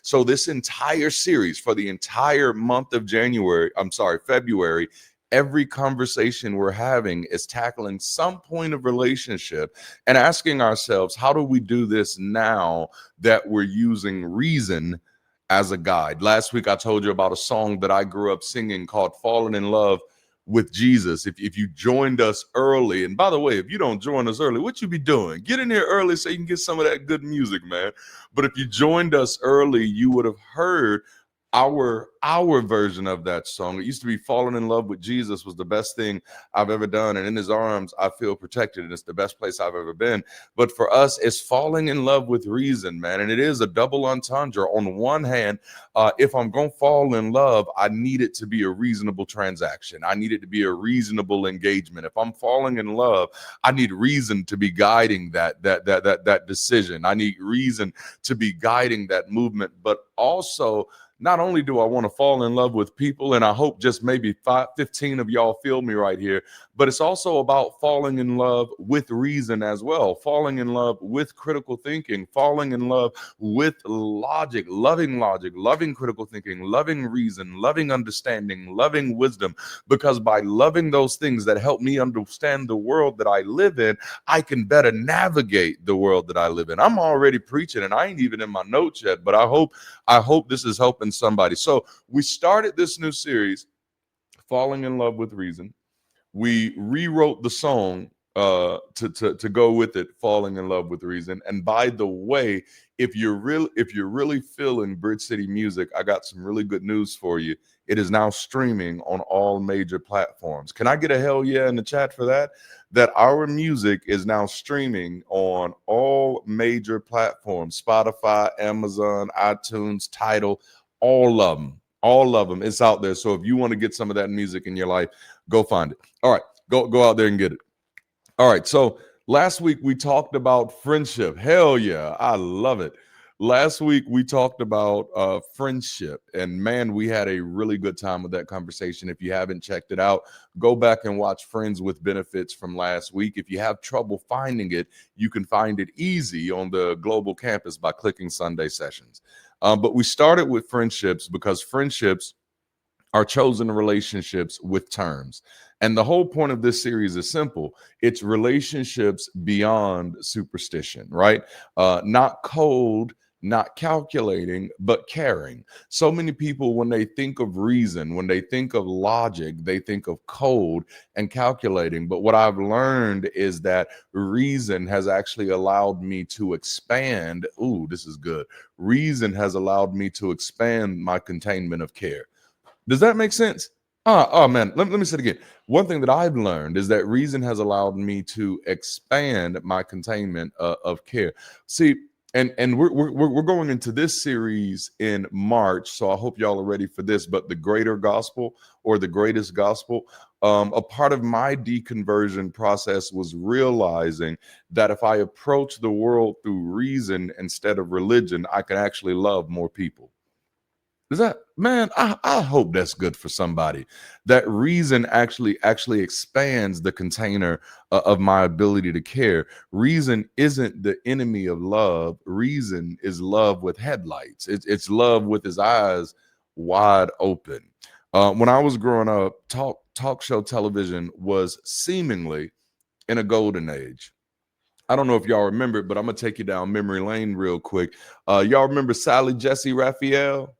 So this entire series for the entire month of February, every conversation we're having is tackling some point of relationship and asking ourselves, how do we do this now that we're using reason as a guide? Last week, I told you about a song that I grew up singing called Falling in Love with Jesus. If you joined us early, and by the way, if you don't join us early, what you be doing? Get in here early so you can get some of that good music, man. But if you joined us early, you would have heard our version of that song. It used to be Falling in Love with Jesus was the best thing I've ever done, and in his arms I feel protected, and it's the best place I've ever been. But for us, it's falling in love with reason, man. And it is a double entendre. On one hand, if I'm gonna fall in love, I need it to be a reasonable transaction. I need it to be a reasonable engagement. If I'm falling in love, I need reason to be guiding that decision. I need reason to be guiding that movement. But also, not only do I want to fall in love with people, and I hope just maybe 15 of y'all feel me right here, but it's also about falling in love with reason as well, falling in love with critical thinking, falling in love with logic, loving critical thinking, loving reason, loving understanding, loving wisdom, because by loving those things that help me understand the world that I live in, I can better navigate the world that I live in. I'm already preaching, and I ain't even in my notes yet, but I hope this is helping somebody. So we started this new series, Falling in Love with Reason. We rewrote the song to go with it, Falling in Love with Reason. And by the way, if you're really feeling Bridge City music, I got some really good news for you. It is now streaming on all major platforms. Can I get a hell yeah in the chat for that? That our music is now streaming on all major platforms: Spotify, Amazon, iTunes, Tidal, all of them. All of them. It's out there. So if you want to get some of that music in your life, go find it. All right, go out there and get it. All right, so last week we talked about friendship. Hell yeah, I love it. Last week we talked about friendship, and man, we had a really good time with that conversation. If you haven't checked it out, go back and watch Friends with Benefits from last week. If you have trouble finding it, you can find it easy on the global campus by clicking Sunday Sessions. But we started with friendships because friendships are chosen relationships with terms. And the whole point of this series is simple. It's relationships beyond superstition, right? Not cold, not calculating, but caring. So many people, when they think of reason, when they think of logic, they think of cold and calculating. But what I've learned is that reason has actually allowed me to expand. Ooh, this is good. Reason has allowed me to expand my containment of care. Does that make sense? Oh man, let me say it again. One thing that I've learned is that reason has allowed me to expand my containment of care. See, and we're going into this series in March, so I hope y'all are ready for this. But the greater gospel, or the greatest gospel, a part of my deconversion process was realizing that if I approach the world through reason instead of religion, I can actually love more people. Is that, man, I hope that's good for somebody. That reason actually expands the container of my ability to care. Reason isn't the enemy of love. Reason is love with headlights. It's love with his eyes wide open. When I was growing up, talk show television was seemingly in a golden age. I don't know if y'all remember it, but I'm gonna take you down memory lane real quick. Y'all remember Sally Jesse Raphael?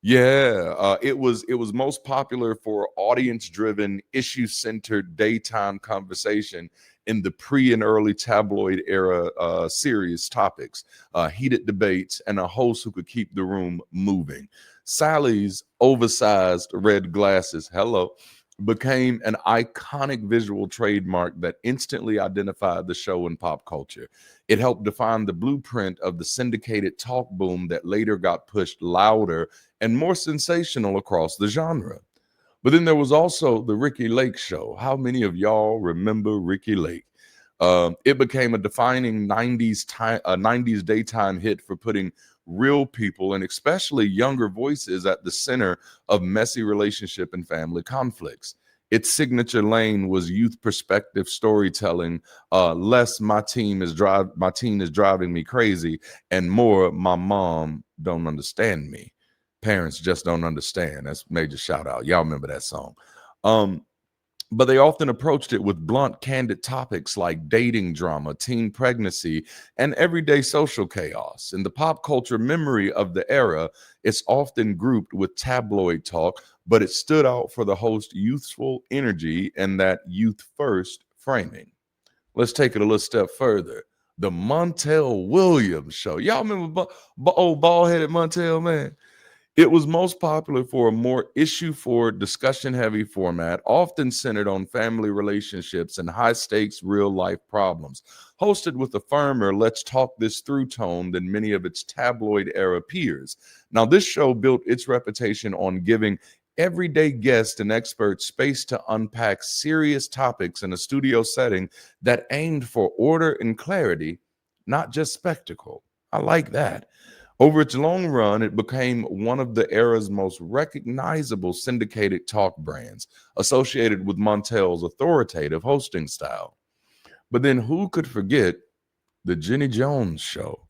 Yeah, it was most popular for audience-driven, issue-centered daytime conversation in the pre and early tabloid era, serious topics, heated debates, and a host who could keep the room moving. Sally's oversized red glasses, hello, became an iconic visual trademark that instantly identified the show in pop culture. It helped define the blueprint of the syndicated talk boom that later got pushed louder and more sensational across the genre. But then there was also the Ricky Lake show. How many of y'all remember Ricky Lake? It became a defining 90s daytime hit for putting real people, and especially younger voices, at the center of messy relationship and family conflicts. Its signature lane was youth perspective storytelling, less my teen is driving me crazy, and more my mom don't understand me. Parents just don't understand. That's major shout out. Y'all remember that song. Um, but they often approached it with blunt, candid topics like dating drama, teen pregnancy, and everyday social chaos. In the pop culture memory of the era, it's often grouped with tabloid talk, but it stood out for the host's youthful energy and that youth first framing. Let's take it a little step further. The Montel Williams Show. Y'all remember old bald headed Montel, man? It was most popular for a more issue forward, discussion heavy format, often centered on family relationships and high stakes real life problems. Hosted with a firmer, let's talk this through tone than many of its tabloid era peers. Now, this show built its reputation on giving everyday guests and experts space to unpack serious topics in a studio setting that aimed for order and clarity, not just spectacle. I like that. Over its long run, it became one of the era's most recognizable syndicated talk brands, associated with Montel's authoritative hosting style. But then who could forget the Jenny Jones Show?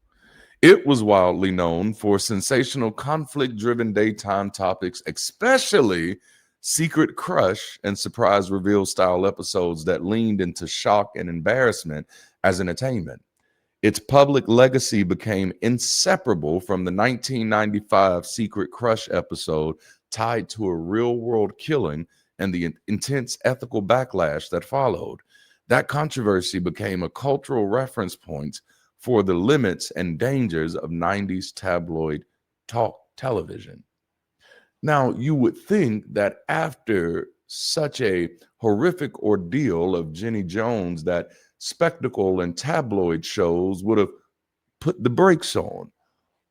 It was wildly known for sensational conflict driven daytime topics, especially secret crush and surprise reveal style episodes that leaned into shock and embarrassment as entertainment. Its public legacy became inseparable from the 1995 Secret Crush episode tied to a real world killing and the intense ethical backlash that followed. That controversy became a cultural reference point for the limits and dangers of 90s tabloid talk television. Now, you would think that after such a horrific ordeal of Jenny Jones, that spectacle and tabloid shows would have put the brakes on.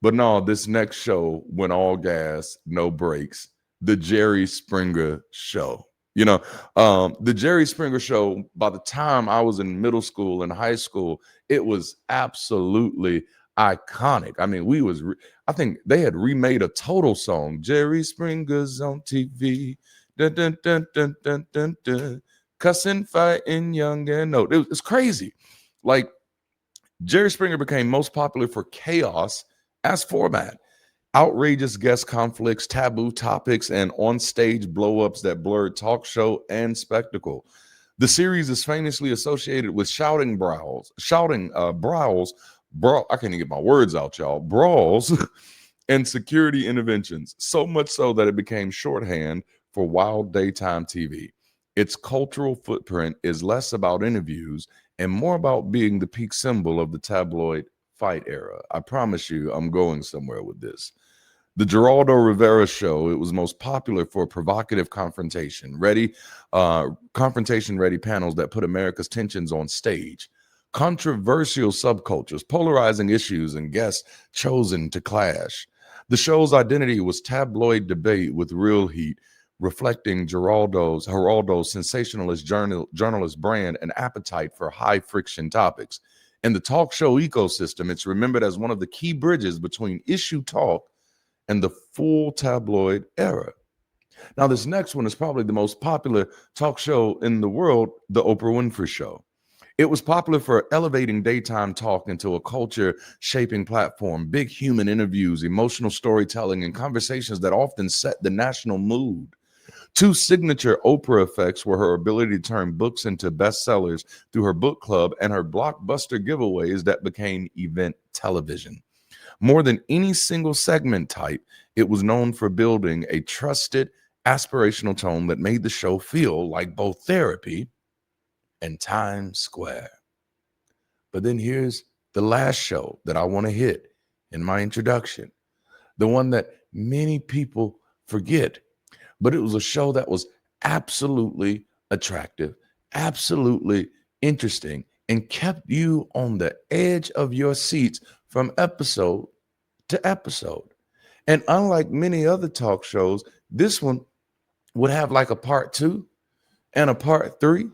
But no, this next show went all gas, no brakes. The Jerry Springer Show. The Jerry Springer Show, by the time I was in middle school and high school, it was absolutely iconic. I mean, I think they had remade a Total song, Jerry Springer's on TV. Dun, dun, dun, dun, dun, dun, dun. Cussing, fighting, young and old. It's crazy. Like, Jerry Springer became most popular for chaos as format, outrageous guest conflicts, taboo topics, and on-stage blow-ups that blurred talk show and spectacle. The series is famously associated with I can't even get my words out, y'all, brawls, and security interventions, so much so that it became shorthand for wild daytime TV. Its cultural footprint is less about interviews and more about being the peak symbol of the tabloid fight era. I promise you, I'm going somewhere with this. The Geraldo Rivera Show, it was most popular for provocative confrontation-ready panels that put America's tensions on stage. Controversial subcultures, polarizing issues, and guests chosen to clash. The show's identity was tabloid debate with real heat, reflecting Geraldo's sensationalist journalist brand and appetite for high-friction topics. In the talk show ecosystem, it's remembered as one of the key bridges between issue talk and the full tabloid era. Now, this next one is probably the most popular talk show in the world, The Oprah Winfrey Show. It was popular for elevating daytime talk into a culture-shaping platform, big human interviews, emotional storytelling, and conversations that often set the national mood. Two signature Oprah effects were her ability to turn books into bestsellers through her book club and her blockbuster giveaways that became event television. More than any single segment type, it was known for building a trusted, aspirational tone that made the show feel like both therapy and Times Square. But then here's the last show that I want to hit in my introduction, the one that many people forget, but it was a show that was absolutely attractive, absolutely interesting, and kept you on the edge of your seats from episode to episode. And unlike many other talk shows, this one would have like a part 2 and a part 3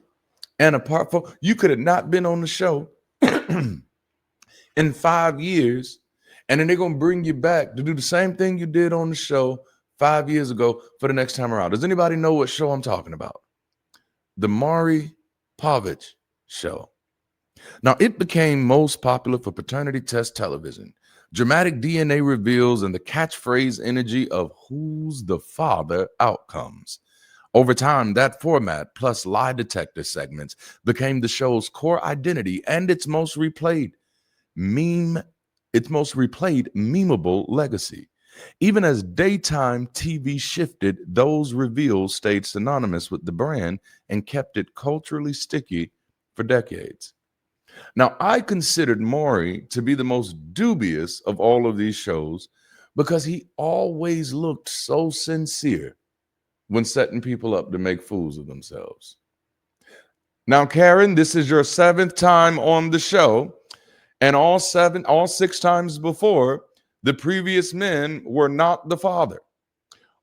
and a part 4. You could have not been on the show in 5 years, and then they're going to bring you back to do the same thing you did on the show 5 years ago for the next time around. Does anybody know what show I'm talking about? The Maury Povich Show. Now, it became most popular for paternity test television, dramatic DNA reveals, and the catchphrase energy of who's the father outcomes. Over time, that format, plus lie detector segments, became the show's core identity and meme, its most replayed memeable legacy. Even as daytime TV shifted, those reveals stayed synonymous with the brand and kept it culturally sticky for decades. Now, I considered Maury to be the most dubious of all of these shows because he always looked so sincere when setting people up to make fools of themselves. Now, Karen, this is your seventh time on the show, and all six times before, the previous men were not the father.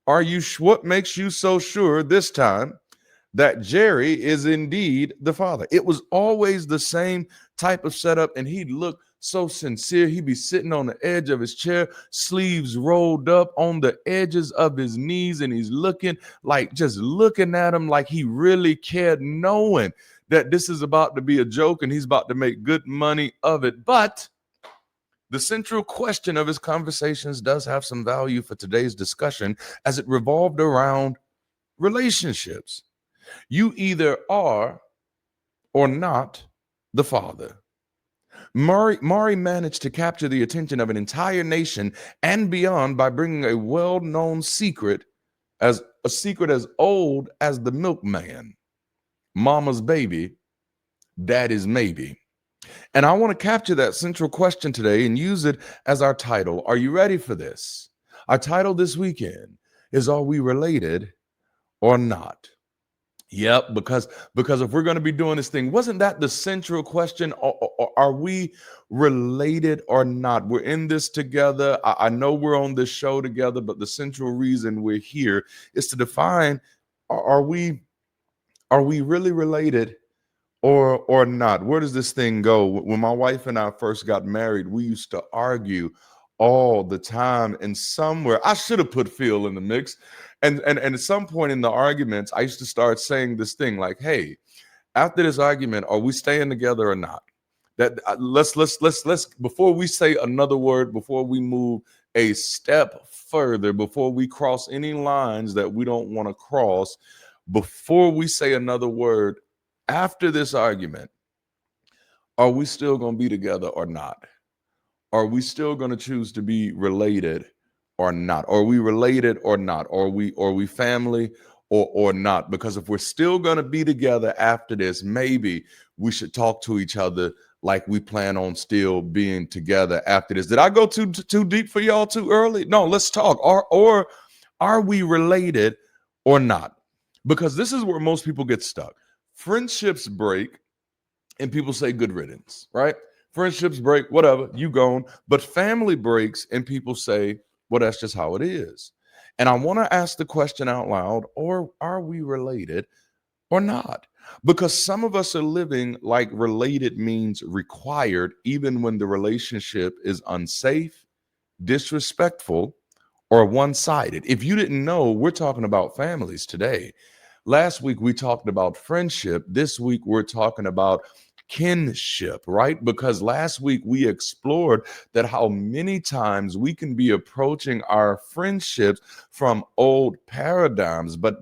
What makes you so sure this time that Jerry is indeed the father? It was always the same type of setup, and he'd look so sincere. He'd be sitting on the edge of his chair, sleeves rolled up on the edges of his knees, and he's just looking at him like he really cared, knowing that this is about to be a joke and he's about to make good money of it. But the central question of his conversations does have some value for today's discussion, as it revolved around relationships. You either are or not the father. Maury managed to capture the attention of an entire nation and beyond by bringing a well-known secret, as a secret as old as the milkman. Mama's baby, daddy's maybe. And I want to capture that central question today and use it as our title. Are you ready for this? Our title this weekend is, Are We Related or Not? Yep, because if we're going to be doing this thing, wasn't that the central question? Or are we related or not? We're in this together. I know we're on this show together, but the central reason we're here is to define: are we really related or not? Where does this thing go? When my wife and I first got married, we used to argue all the time, and somewhere I should have put Phil in the mix. And at some point in the arguments, I used to start saying this thing like, hey, after this argument, are we staying together or not? That let's before we say another word, before we move a step further, before we cross any lines that we don't want to cross, before we say another word after this argument, are we still going to be together or not? Are we still going to choose to be related or not? Are we related or not? Are we family or not? Because if we're still going to be together after this, maybe we should talk to each other like we plan on still being together after this. Did I go too deep for y'all too early? No, let's talk. Or are we related or not? Because this is where most people get stuck. Friendships break and people say good riddance, right? Friendships break, whatever, you gone. But family breaks and people say, well, that's just how it is. And I want to ask the question out loud, or are we related or not? Because some of us are living like related means required, even when the relationship is unsafe, disrespectful, or one-sided. If you didn't know, we're talking about families today. Last week we talked about friendship. This week we're talking about kinship, right? Because last week we explored that how many times we can be approaching our friendships from old paradigms, but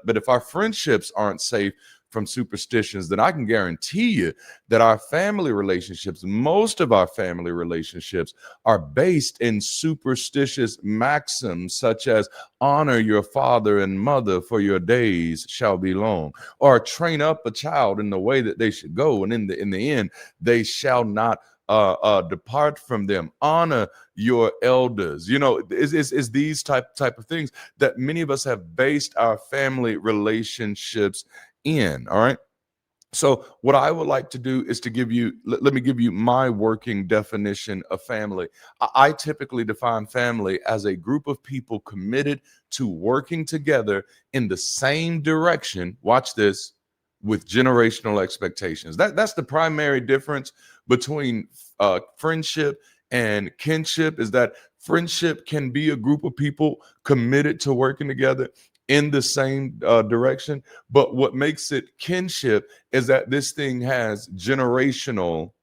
if our friendships aren't safe from superstitions, then I can guarantee you that our family relationships, most of our family relationships, are based in superstitious maxims such as honor your father and mother, for your days shall be long, or train up a child in the way that they should go, and in the end they shall not depart from them. Honor your elders. You know, is these type of things that many of us have based our family relationships in. All right. So what I would like to do is to give you, let me give you my working definition of family. I typically define family as a group of people committed to working together in the same direction. Watch this, with generational expectations. That's the primary difference between friendship and kinship, is that friendship can be a group of people committed to working together in the same direction. But what makes it kinship is that this thing has generational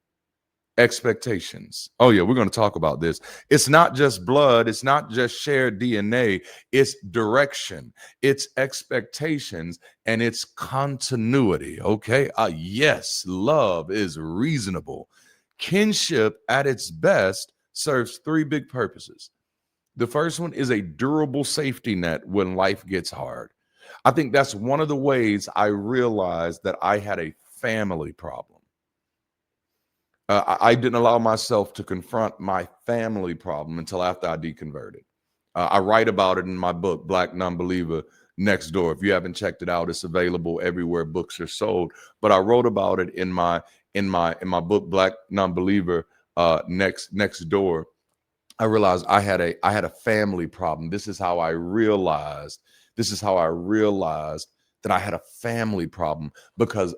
expectations. Oh yeah, we're going to talk about this. It's not just blood, it's not just shared DNA, it's direction, it's expectations, and it's continuity. Okay, yes, love is reasonable. Kinship at its best serves three big purposes. The first one is a durable safety net when life gets hard. I think that's one of the ways I realized that I had a family problem. I didn't allow myself to confront my family problem until after I deconverted. I write about it in my book, Black Nonbeliever Next Door. If you haven't checked it out, it's available everywhere books are sold. But I wrote about it in my book, Black Nonbeliever Next Door. I realized I had a family problem. This is how I realized. This is how I realized that I had a family problem because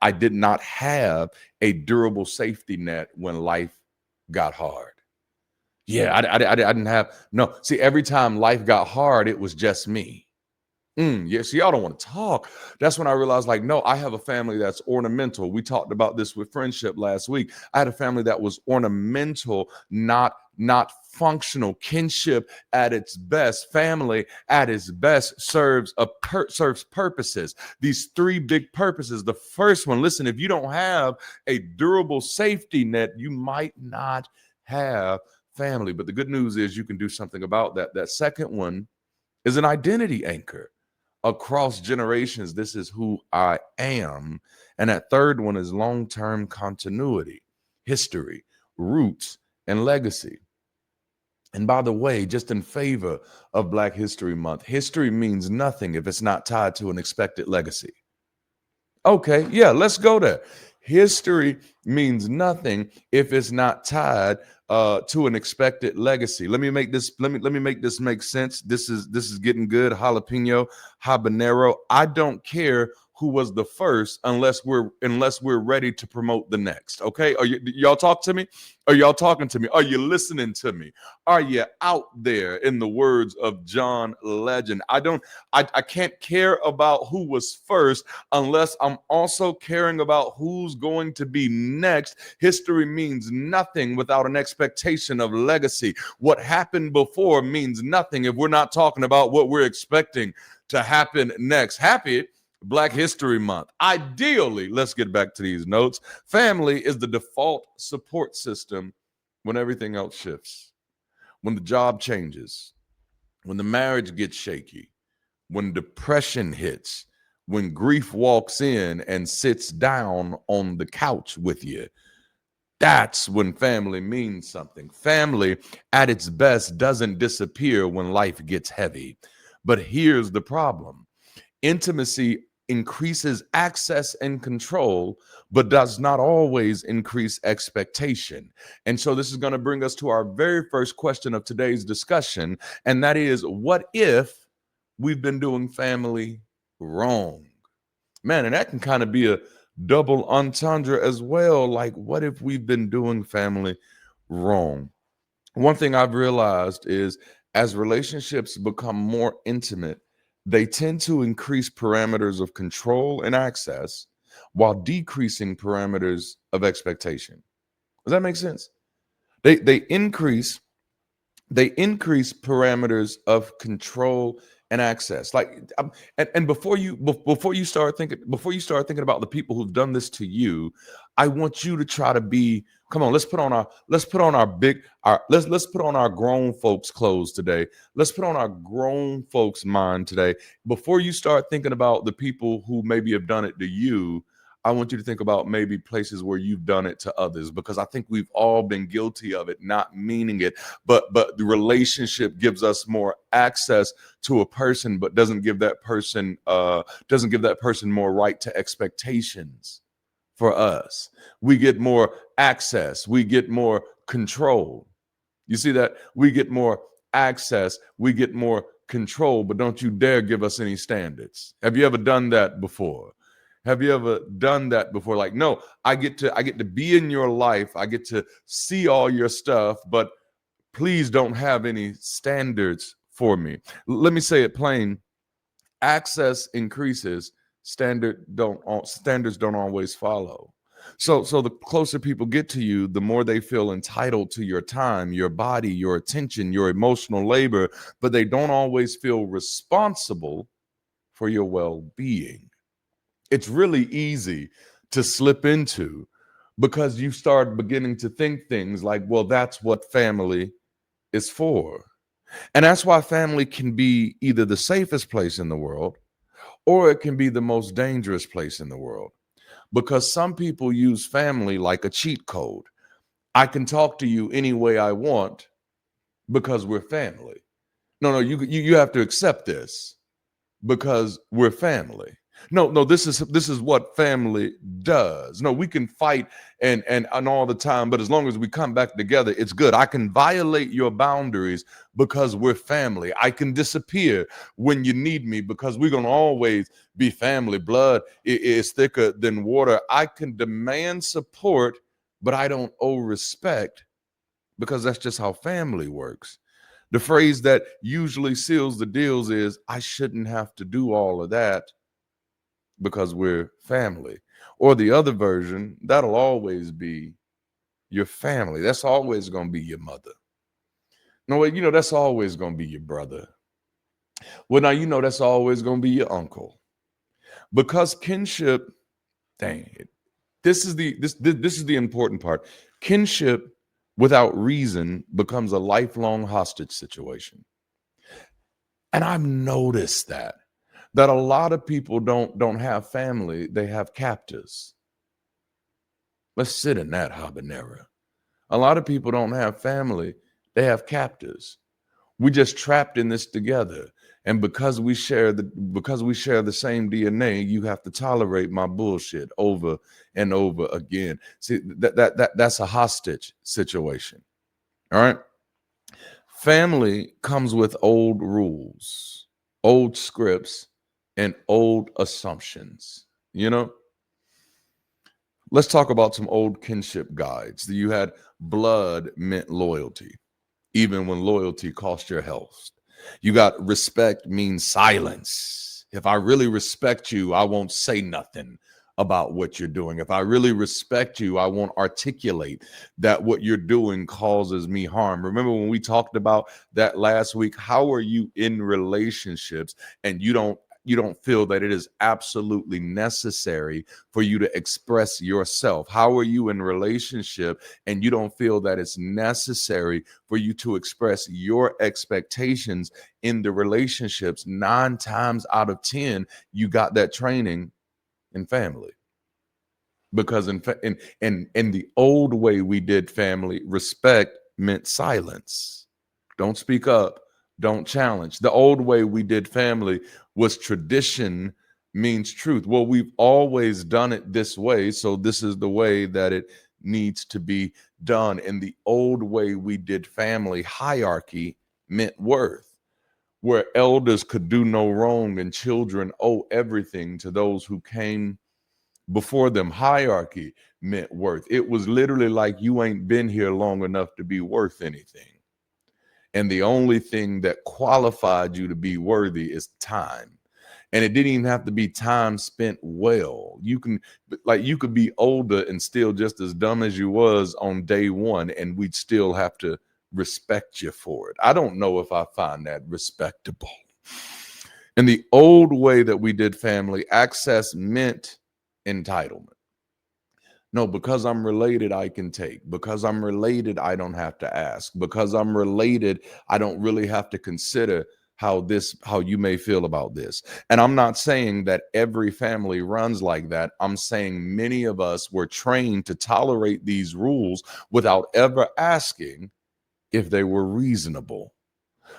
I did not have a durable safety net when life got hard. Yeah, I didn't have no. See, every time life got hard, it was just me. Yes, y'all don't want to talk. That's when I realized, like, no, I have a family that's ornamental. We talked about this with friendship last week. I had a family that was ornamental, not functional. Kinship at its best, family at its best serves serves purposes. These three big purposes. The first one, listen, if you don't have a durable safety net, you might not have family. But the good news is you can do something about that. That second one is an identity anchor across generations. This is who I am. And that third one is long-term continuity, history, roots, and legacy. And by the way, just in favor of Black History Month, history means nothing if it's not tied to an expected legacy. Okay, yeah, let's go there. History means nothing if it's not tied to an expected legacy. Let me make this. Let me make this make sense. This is getting good. Jalapeno, habanero. I don't care who was the first unless we're ready to promote the next. Okay, y'all talk to me? Are y'all talking to me? Are you listening to me? Are you out there? In the words of John Legend, I can't care about who was first unless I'm also caring about who's going to be next. History means nothing without an expectation of legacy. What happened before means nothing if we're not talking about what we're expecting to happen next. Happy Black History Month. Ideally, let's get back to these notes. Family is the default support system when everything else shifts, when the job changes, when the marriage gets shaky, when depression hits, when grief walks in and sits down on the couch with you. That's when family means something. Family at its best doesn't disappear when life gets heavy. But here's the problem. Intimacy increases access and control, but does not always increase expectation. And so this is going to bring us to our very first question of today's discussion. And that is, what if we've been doing family wrong? Man, and that can kind of be a double entendre as well. Like, what if we've been doing family wrong? One thing I've realized is as relationships become more intimate, they tend to increase parameters of control and access while decreasing parameters of expectation. Does that make sense? They increase parameters of control and access. Like, and before you start thinking about the people who've done this to you, I want you to try to be. Come on, let's put on our grown folks clothes today. Let's put on our grown folks mind today. Before you start thinking about the people who maybe have done it to you, I want you to think about maybe places where you've done it to others, because I think we've all been guilty of it, not meaning it. But the relationship gives us more access to a person, but doesn't give that person more right to expectations for us. We get more access, we get more control. You see that? We get more access, we get more control, but don't you dare give us any standards. Have you ever done that before? Have you ever done that before? Like, no, I get to be in your life. I get to see all your stuff, but please don't have any standards for me. Let me say it plain. access increases, standards don't always follow. So the closer people get to you, the more they feel entitled to your time, your body, your attention, your emotional labor, but they don't always feel responsible for your well-being. It's really easy to slip into because you start beginning to think things like, well, that's what family is for. And that's why family can be either the safest place in the world or it can be the most dangerous place in the world, because some people use family like a cheat code. I can talk to you any way I want because we're family. No, you have to accept this because we're family. No, this is what family does. No, we can fight and all the time, but as long as we come back together, it's good. I can violate your boundaries because we're family. I can disappear when you need me because we're gonna always be family. Blood is thicker than water. I can demand support, but I don't owe respect because that's just how family works. The phrase that usually seals the deals is, I shouldn't have to do all of that because we're family. Or the other version, that'll always be your family. That's always going to be your mother. No, wait, that's always going to be your brother. Well, now, that's always going to be your uncle. Because kinship, dang it. This is the important part. Kinship without reason becomes a lifelong hostage situation. And I've noticed that a lot of people don't have family, they have captors. Let's sit in that habanera. A lot of people don't have family, they have captors. We just trapped in this together. And because we share the same DNA, you have to tolerate my bullshit over and over again. See, that's a hostage situation. All right. Family comes with old rules, old scripts, and old assumptions. Let's talk about some old kinship guides. You had blood meant loyalty, even when loyalty cost your health. You got respect means silence. If I really respect you, I won't say nothing about what you're doing. If I really respect you, I won't articulate that what you're doing causes me harm. Remember when we talked about that last week? How are you in relationships and you don't feel that it is absolutely necessary for you to express yourself? How are you in relationship and you don't feel that it's necessary for you to express your expectations in the relationships? 9 times out of 10, you got that training in family. Because in the old way we did family, respect meant silence. Don't speak up, don't challenge. The old way we did family was tradition means truth. Well, we've always done it this way, so this is the way that it needs to be done. In the old way we did family, hierarchy meant worth, where elders could do no wrong and children owe everything to those who came before them. Hierarchy meant worth. It was literally like you ain't been here long enough to be worth anything. And the only thing that qualified you to be worthy is time. And it didn't even have to be time spent well. You could be older and still just as dumb as you was on day one, and we'd still have to respect you for it. I don't know if I find that respectable. In the old way that we did family, access meant entitlement. No, because I'm related, I can take. Because I'm related, I don't have to ask. Because I'm related, I don't really have to consider how you may feel about this. And I'm not saying that every family runs like that. I'm saying many of us were trained to tolerate these rules without ever asking if they were reasonable.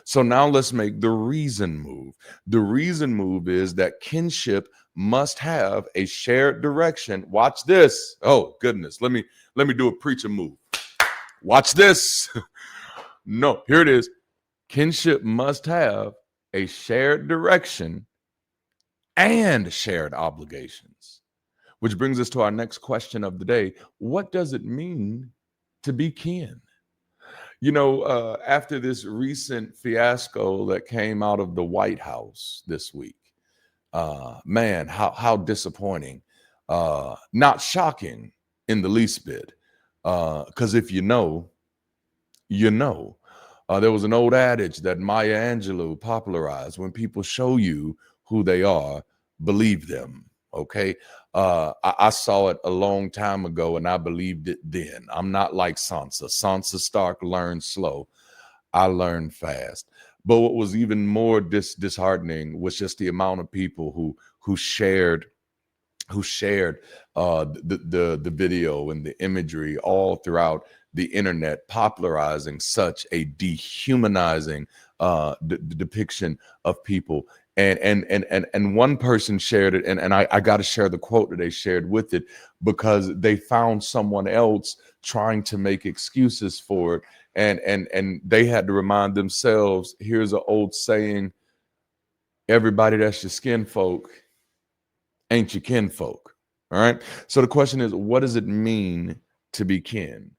So now let's make the reason move. The reason move is that kinship must have a shared direction. Watch this. Oh goodness. Let me do a preacher move. Watch this. No, here it is. Kinship must have a shared direction and shared obligations. Which brings us to our next question of the day. What does it mean to be kin? After this recent fiasco that came out of the White House this week, Man, how disappointing. Not shocking in the least bit. Because if you know, you know. There was an old adage that Maya Angelou popularized: when people show you who they are, believe them. Okay. I saw it a long time ago and I believed it then. I'm not like Sansa. Sansa Stark learned slow. I learned fast. But what was even more disheartening was just the amount of people who shared the video and the imagery all throughout the internet, popularizing such a dehumanizing depiction of people. And one person shared it, and I got to share the quote that they shared with it, because they found someone else trying to make excuses for it, and they had to remind themselves, here's an old saying: everybody that's your skin folk ain't your kinfolk. All right. So the question is, what does it mean to be kin?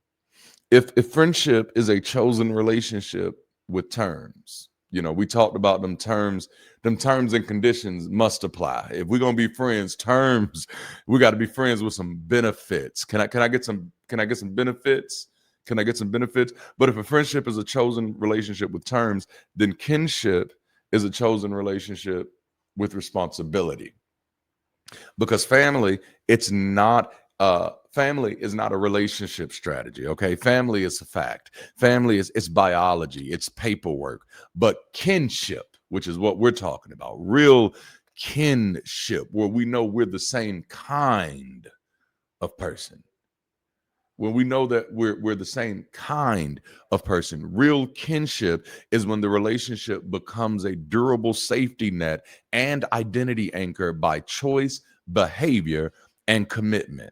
If friendship is a chosen relationship with terms, we talked about them terms and conditions must apply. If we're gonna be friends, terms, we got to be friends with some benefits. Can I get some benefits? Can I get some benefits? But if a friendship is a chosen relationship with terms, then kinship is a chosen relationship with responsibility. Because family is not a relationship strategy. Okay, family is a fact. Family is, it's biology, it's paperwork. But kinship, which is what we're talking about, real kinship, where we know we're the same kind of person, when we know that we're the same kind of person. Real kinship is when the relationship becomes a durable safety net and identity anchor by choice, behavior, and commitment.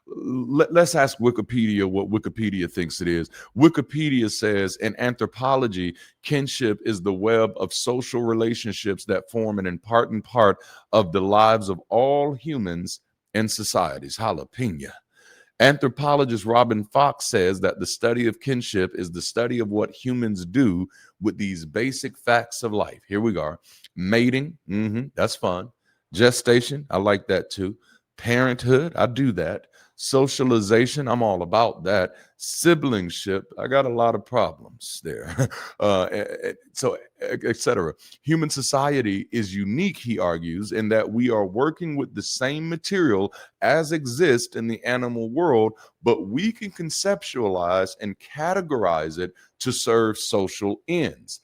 Let's ask Wikipedia what Wikipedia thinks it is. Wikipedia says, in anthropology, kinship is the web of social relationships that form an important part of the lives of all humans and societies. Jalapeno. Anthropologist Robin Fox says that the study of kinship is the study of what humans do with these basic facts of life. Here we go. Mating, that's fun. Gestation, I like that too. Parenthood, I do that. Socialization, I'm all about that. Siblingship, I got a lot of problems there. So, etc. Human society is unique, he argues, in that we are working with the same material as exists in the animal world, but we can conceptualize and categorize it to serve social ends.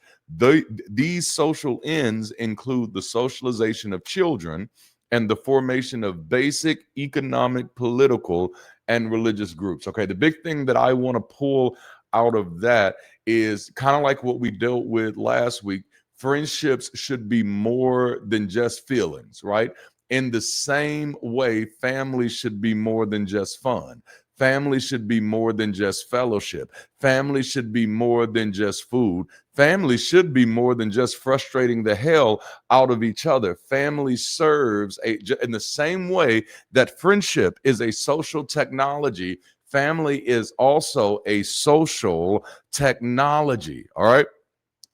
These social ends include the socialization of children and the formation of basic economic, political, and religious groups. Okay, the big thing that I want to pull out of that is kind of like what we dealt with last week. Friendships should be more than just feelings, right? In the same way, family should be more than just fun. Family should be more than just fellowship. Family should be more than just food. Family should be more than just frustrating the hell out of each other. Family serves in the same way that friendship is a social technology. Family is also a social technology. All right.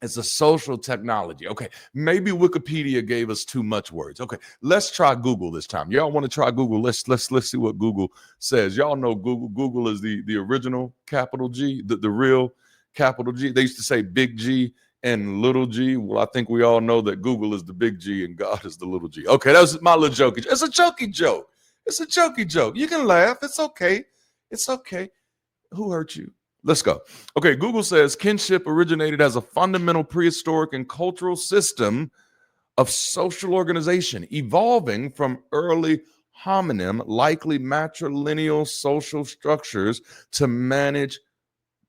It's a social technology. Okay, maybe Wikipedia gave us too much words. Okay, let's try Google this time. Y'all want to try Google? Let's see what Google says. Y'all know Google. Google is the original capital G, the real capital G. They used to say big G and little G. Well, I think we all know that Google is the big G and God is the little G. Okay, that was my little joke. It's a jokey joke. It's a jokey joke. You can laugh. It's okay. It's okay. Who hurt you? Let's go. Okay, Google says kinship originated as a fundamental prehistoric and cultural system of social organization, evolving from early hominin, likely matrilineal social structures to manage,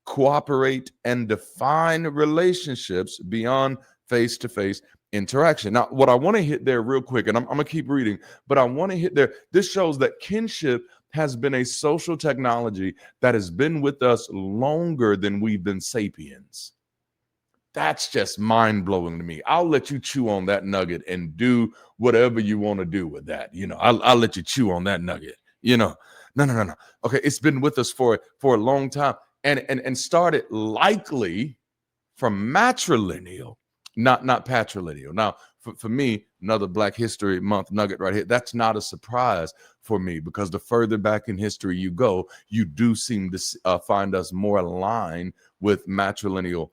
cooperate, and define relationships beyond face-to-face interaction. Now, what I want to hit there real quick, and I'm going to keep reading, but I want to hit there. This shows that kinship has been a social technology that has been with us longer than we've been sapiens. That's just mind-blowing to me. I'll let you chew on that nugget and do whatever you want to do with that. I'll let you chew on that nugget. No. Okay, it's been with us for a long time, and started likely from matrilineal not patrilineal. Now, for me, another Black History Month nugget right here, that's not a surprise for me, because the further back in history you go, you do seem to find us more aligned with matrilineal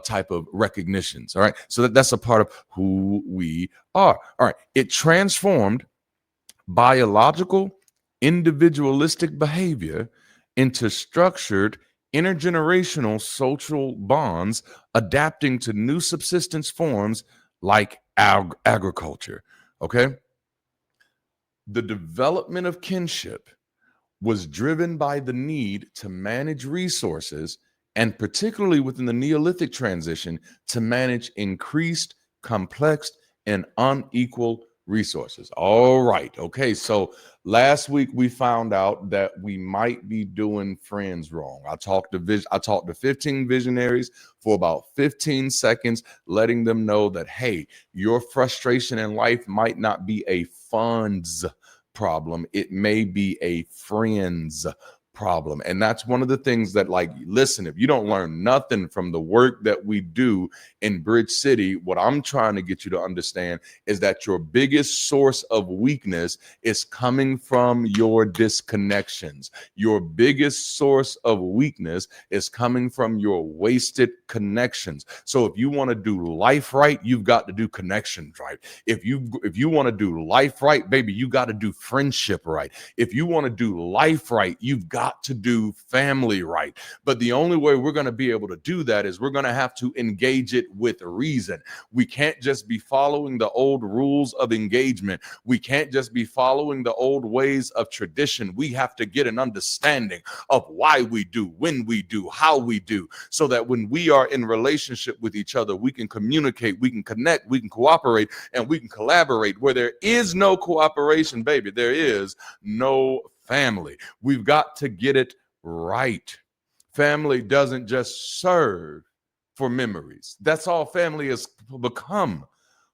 type of recognitions. All right. So that's a part of who we are. All right. It transformed biological individualistic behavior into structured intergenerational social bonds, adapting to new subsistence forms like agriculture. Okay. The development of kinship was driven by the need to manage resources, and particularly within the Neolithic transition, to manage increased, complex, and unequal resources. All right. Okay. So last week we found out that we might be doing friends wrong. I talked to 15 visionaries for about 15 seconds, letting them know that, hey, your frustration in life might not be a funds problem. It may be a friends problem. And that's one of the things that, like, listen, if you don't learn nothing from the work that we do in Bridge City, what I'm trying to get you to understand is that your biggest source of weakness is coming from your disconnections. Your biggest source of weakness is coming from your wasted connections. So if you want to do life right, you've got to do connections right. If you want to do life right, baby, you got to do friendship right. If you want to do life right, you've got to do family right. But the only way we're going to be able to do that is we're going to have to engage it with reason. We can't just be following the old rules of engagement. We can't just be following the old ways of tradition. We have to get an understanding of why we do, when we do, how we do, so that when we are in relationship with each other, we can communicate, we can connect, we can cooperate, and we can collaborate. Where there is no cooperation, baby, there is no family. We've got to get it right. Family doesn't just serve for memories. That's all family has become.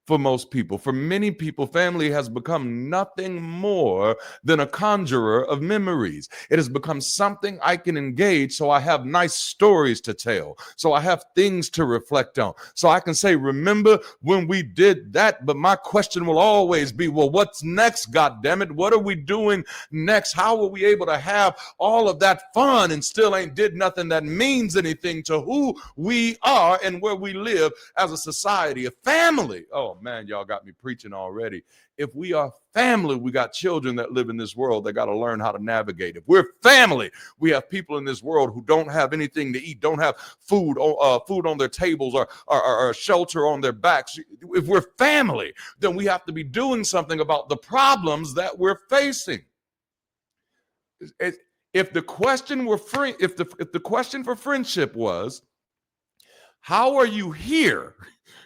For most people, for many people, family has become nothing more than a conjurer of memories. It has become something I can engage so I have nice stories to tell, so I have things to reflect on, so I can say, remember when we did that? But my question will always be, well, what's next? God damn it. What are we doing next? How are we able to have all of that fun and still ain't did nothing that means anything to who we are and where we live as a society, a family? Oh man, y'all got me preaching already. If we are family, we got children that live in this world that got to learn how to navigate. If we're family, we have people in this world who don't have anything to eat, don't have food on their tables, or shelter on their backs. If we're family, then we have to be doing something about the problems that we're facing. If the question were free, if the question for friendship was, how are you here?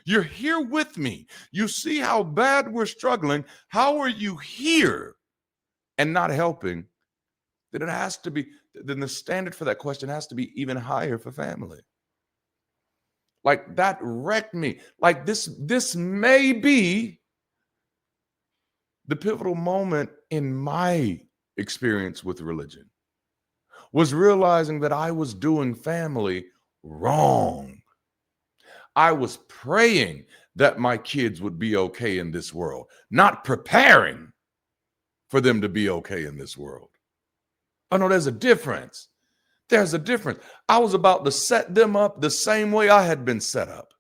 You're here with me. You see how bad we're struggling. How are you here and not helping? Then it has to be, then the standard for that question has to be even higher for family. Like, that wrecked me. Like, this may be the pivotal moment in my experience with religion, was realizing that I was doing family wrong. I was praying that my kids would be okay in this world, not preparing for them to be okay in this world. Oh no, there's a difference. There's a difference. I was about to set them up the same way I had been set up.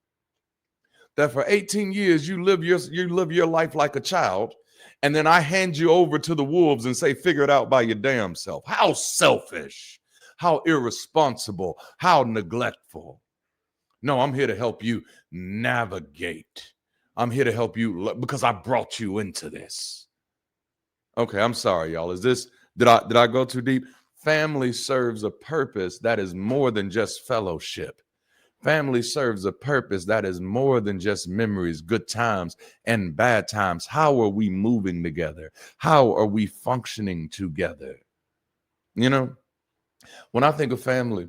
That for 18 years you live your life like a child, and then I hand you over to the wolves and say, figure it out by your damn self. How selfish, how irresponsible, how neglectful. No, I'm here to help you navigate. I'm here to help you because I brought you into this. Okay, I'm sorry, y'all. Did I go too deep? Family serves a purpose that is more than just fellowship. Family serves a purpose that is more than just memories, good times and bad times. How are we moving together? How are we functioning together? You know, when I think of family,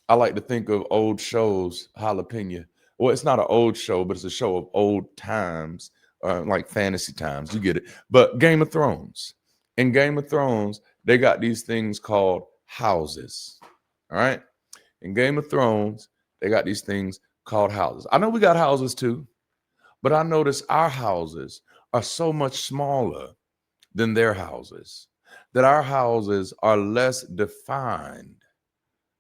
I like to think of old shows, jalapeno. Well, it's not an old show, but it's a show of old times, like fantasy times. You get it. But Game of Thrones. In Game of Thrones, they got these things called houses. All right. In Game of Thrones, they got these things called houses. I know we got houses too, but I notice our houses are so much smaller than their houses, that our houses are less defined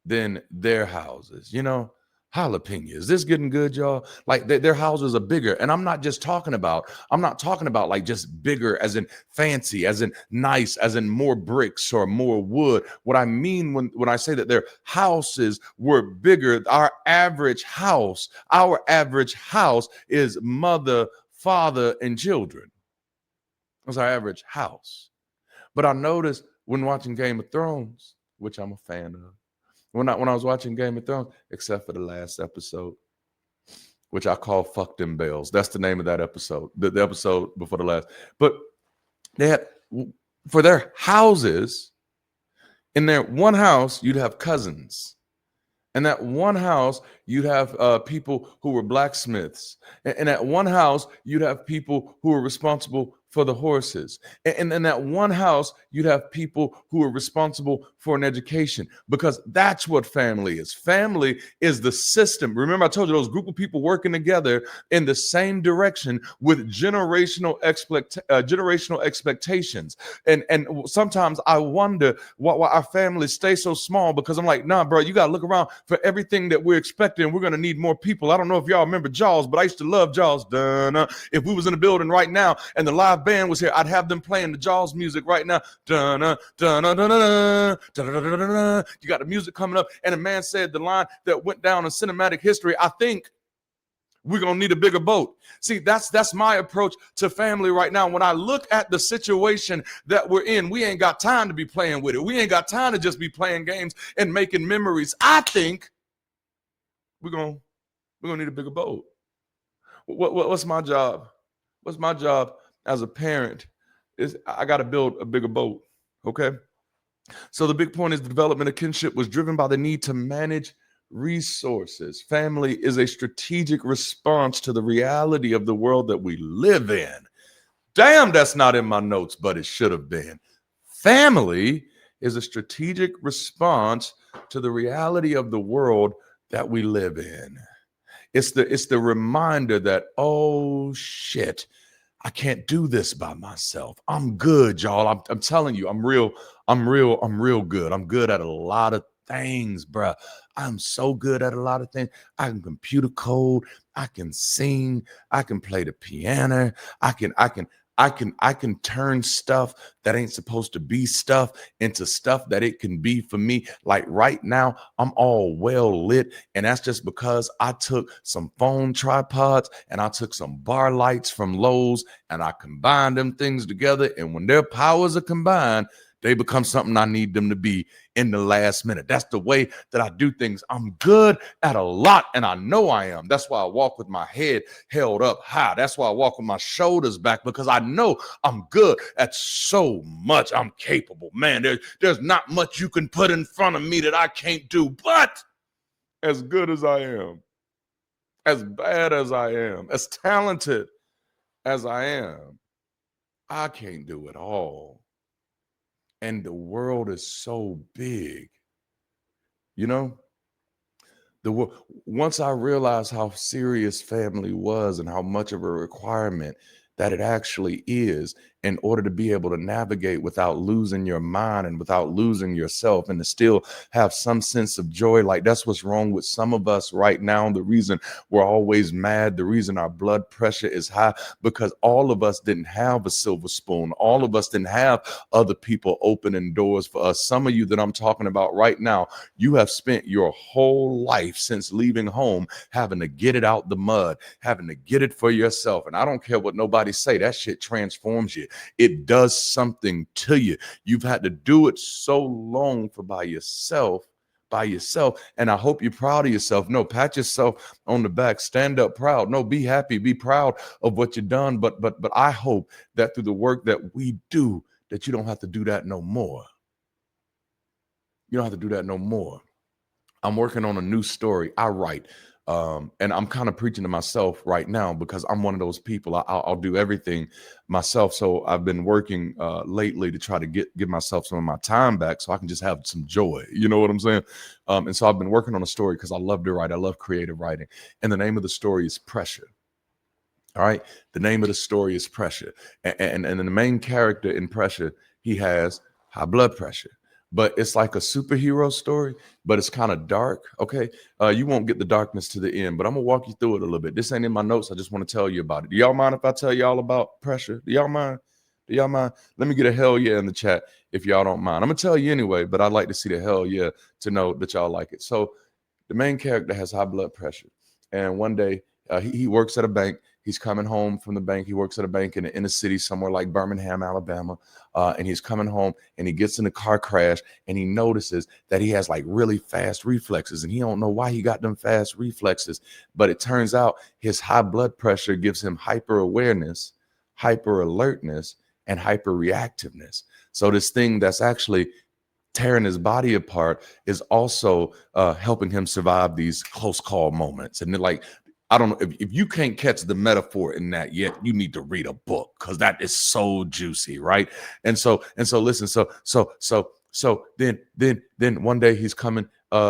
than their houses. Jalapeno. Is this getting good, y'all? Like their houses are bigger. And I'm not talking about like just bigger as in fancy, as in nice, as in more bricks or more wood. What I mean when I say that their houses were bigger, our average house is mother, father, and children. That's our average house. But I noticed when watching Game of Thrones, which I'm a fan of, when I was watching Game of Thrones, except for the last episode, which I call "Fuck Them Bells." That's the name of that episode, the episode before the last. But they had, for their houses, in their one house, you'd have cousins. In that one house, you'd have people who were blacksmiths. In that one house, you'd have people who were responsible for the horses. And in that one house, you'd have people who are responsible for an education, because that's what family is. Family is the system. Remember, I told you those group of people working together in the same direction with generational expectations. And sometimes I wonder why our families stay so small, because I'm like, nah, bro, you got to look around. For everything that we're expecting, we're going to need more people. I don't know if y'all remember Jaws, but I used to love Jaws. Dun-na. If we was in the building right now and the live band was here, I'd have them playing the Jaws music right now. Dun-na, dun-na, dun-na, dun-na, dun-na, dun-na. You got the music coming up, and a man said the line that went down in cinematic history, I think we're going to need a bigger boat. See, that's my approach to family right now. When I look at the situation that we're in, we ain't got time to be playing with it. We ain't got time to just be playing games and making memories. I think we're going to need a bigger boat. What's my job? What's my job as a parent is I got to build a bigger boat, okay? So the big point is the development of kinship was driven by the need to manage resources. Family is a strategic response to the reality of the world that we live in. Damn, that's not in my notes, but it should have been. Family is a strategic response to the reality of the world that we live in. It's the reminder that, oh shit, I can't do this by myself. I'm good, y'all. I'm telling you, I'm real good. I'm good at a lot of things, bruh. I'm so good at a lot of things. I can computer code, I can sing, I can play the piano, I can turn stuff that ain't supposed to be stuff into stuff that it can be for me. Like right now, I'm all well lit, and that's just because I took some phone tripods and I took some bar lights from Lowe's and I combined them things together. And when their powers are combined, they become something I need them to be in the last minute. That's the way that I do things. I'm good at a lot, and I know I am. That's why I walk with my head held up high. That's why I walk with my shoulders back, because I know I'm good at so much. I'm capable. Man, there's not much you can put in front of me that I can't do. But as good as I am, as bad as I am, as talented as I am, I can't do it all. And the world is so big, you know? Once I realized how serious family was and how much of a requirement that it actually is in order to be able to navigate without losing your mind and without losing yourself, and to still have some sense of joy. Like, that's what's wrong with some of us right now. The reason we're always mad, the reason our blood pressure is high, because all of us didn't have a silver spoon. All of us didn't have other people opening doors for us. Some of you that I'm talking about right now, you have spent your whole life since leaving home having to get it out the mud, having to get it for yourself. And I don't care what nobody say, that shit transforms you. It does something to you. You've had to do it so long for by yourself. And I hope you're proud of yourself. No, pat yourself on the back, stand up proud. No, be happy, be proud of what you've done. But I hope that through the work that we do, that you don't have to do that no more. You don't have to do that no more. I'm working on a new story. I write And I'm kind of preaching to myself right now because I'm one of those people. I'll do everything myself. So I've been working lately to try to give myself some of my time back so I can just have some joy. You know what I'm saying? And so I've been working on a story because I love to write. I love creative writing. And the name of the story is Pressure. All right. The name of the story is Pressure. And the main character in Pressure, he has high blood pressure. But it's like a superhero story, but it's kind of dark. Okay. You won't get the darkness to the end, but I'm going to walk you through it a little bit. This ain't in my notes. I just want to tell you about it. Do y'all mind if I tell y'all about Pressure? Do y'all mind? Do y'all mind? Let me get a hell yeah in the chat if y'all don't mind. I'm going to tell you anyway, but I'd like to see the hell yeah to know that y'all like it. So the main character has high blood pressure. And one day he works at a bank. He's coming home from the bank. He works at a bank in the inner city somewhere like Birmingham, Alabama. And he's coming home and he gets in a car crash and he notices that he has like really fast reflexes. And he don't know why he got them fast reflexes. But it turns out his high blood pressure gives him hyper awareness, hyper alertness, and hyper reactiveness. So this thing that's actually tearing his body apart is also helping him survive these close call moments. And like, I don't know if you can't catch the metaphor in that yet, you need to read a book because that is so juicy, right? And so listen, so then one day he's coming,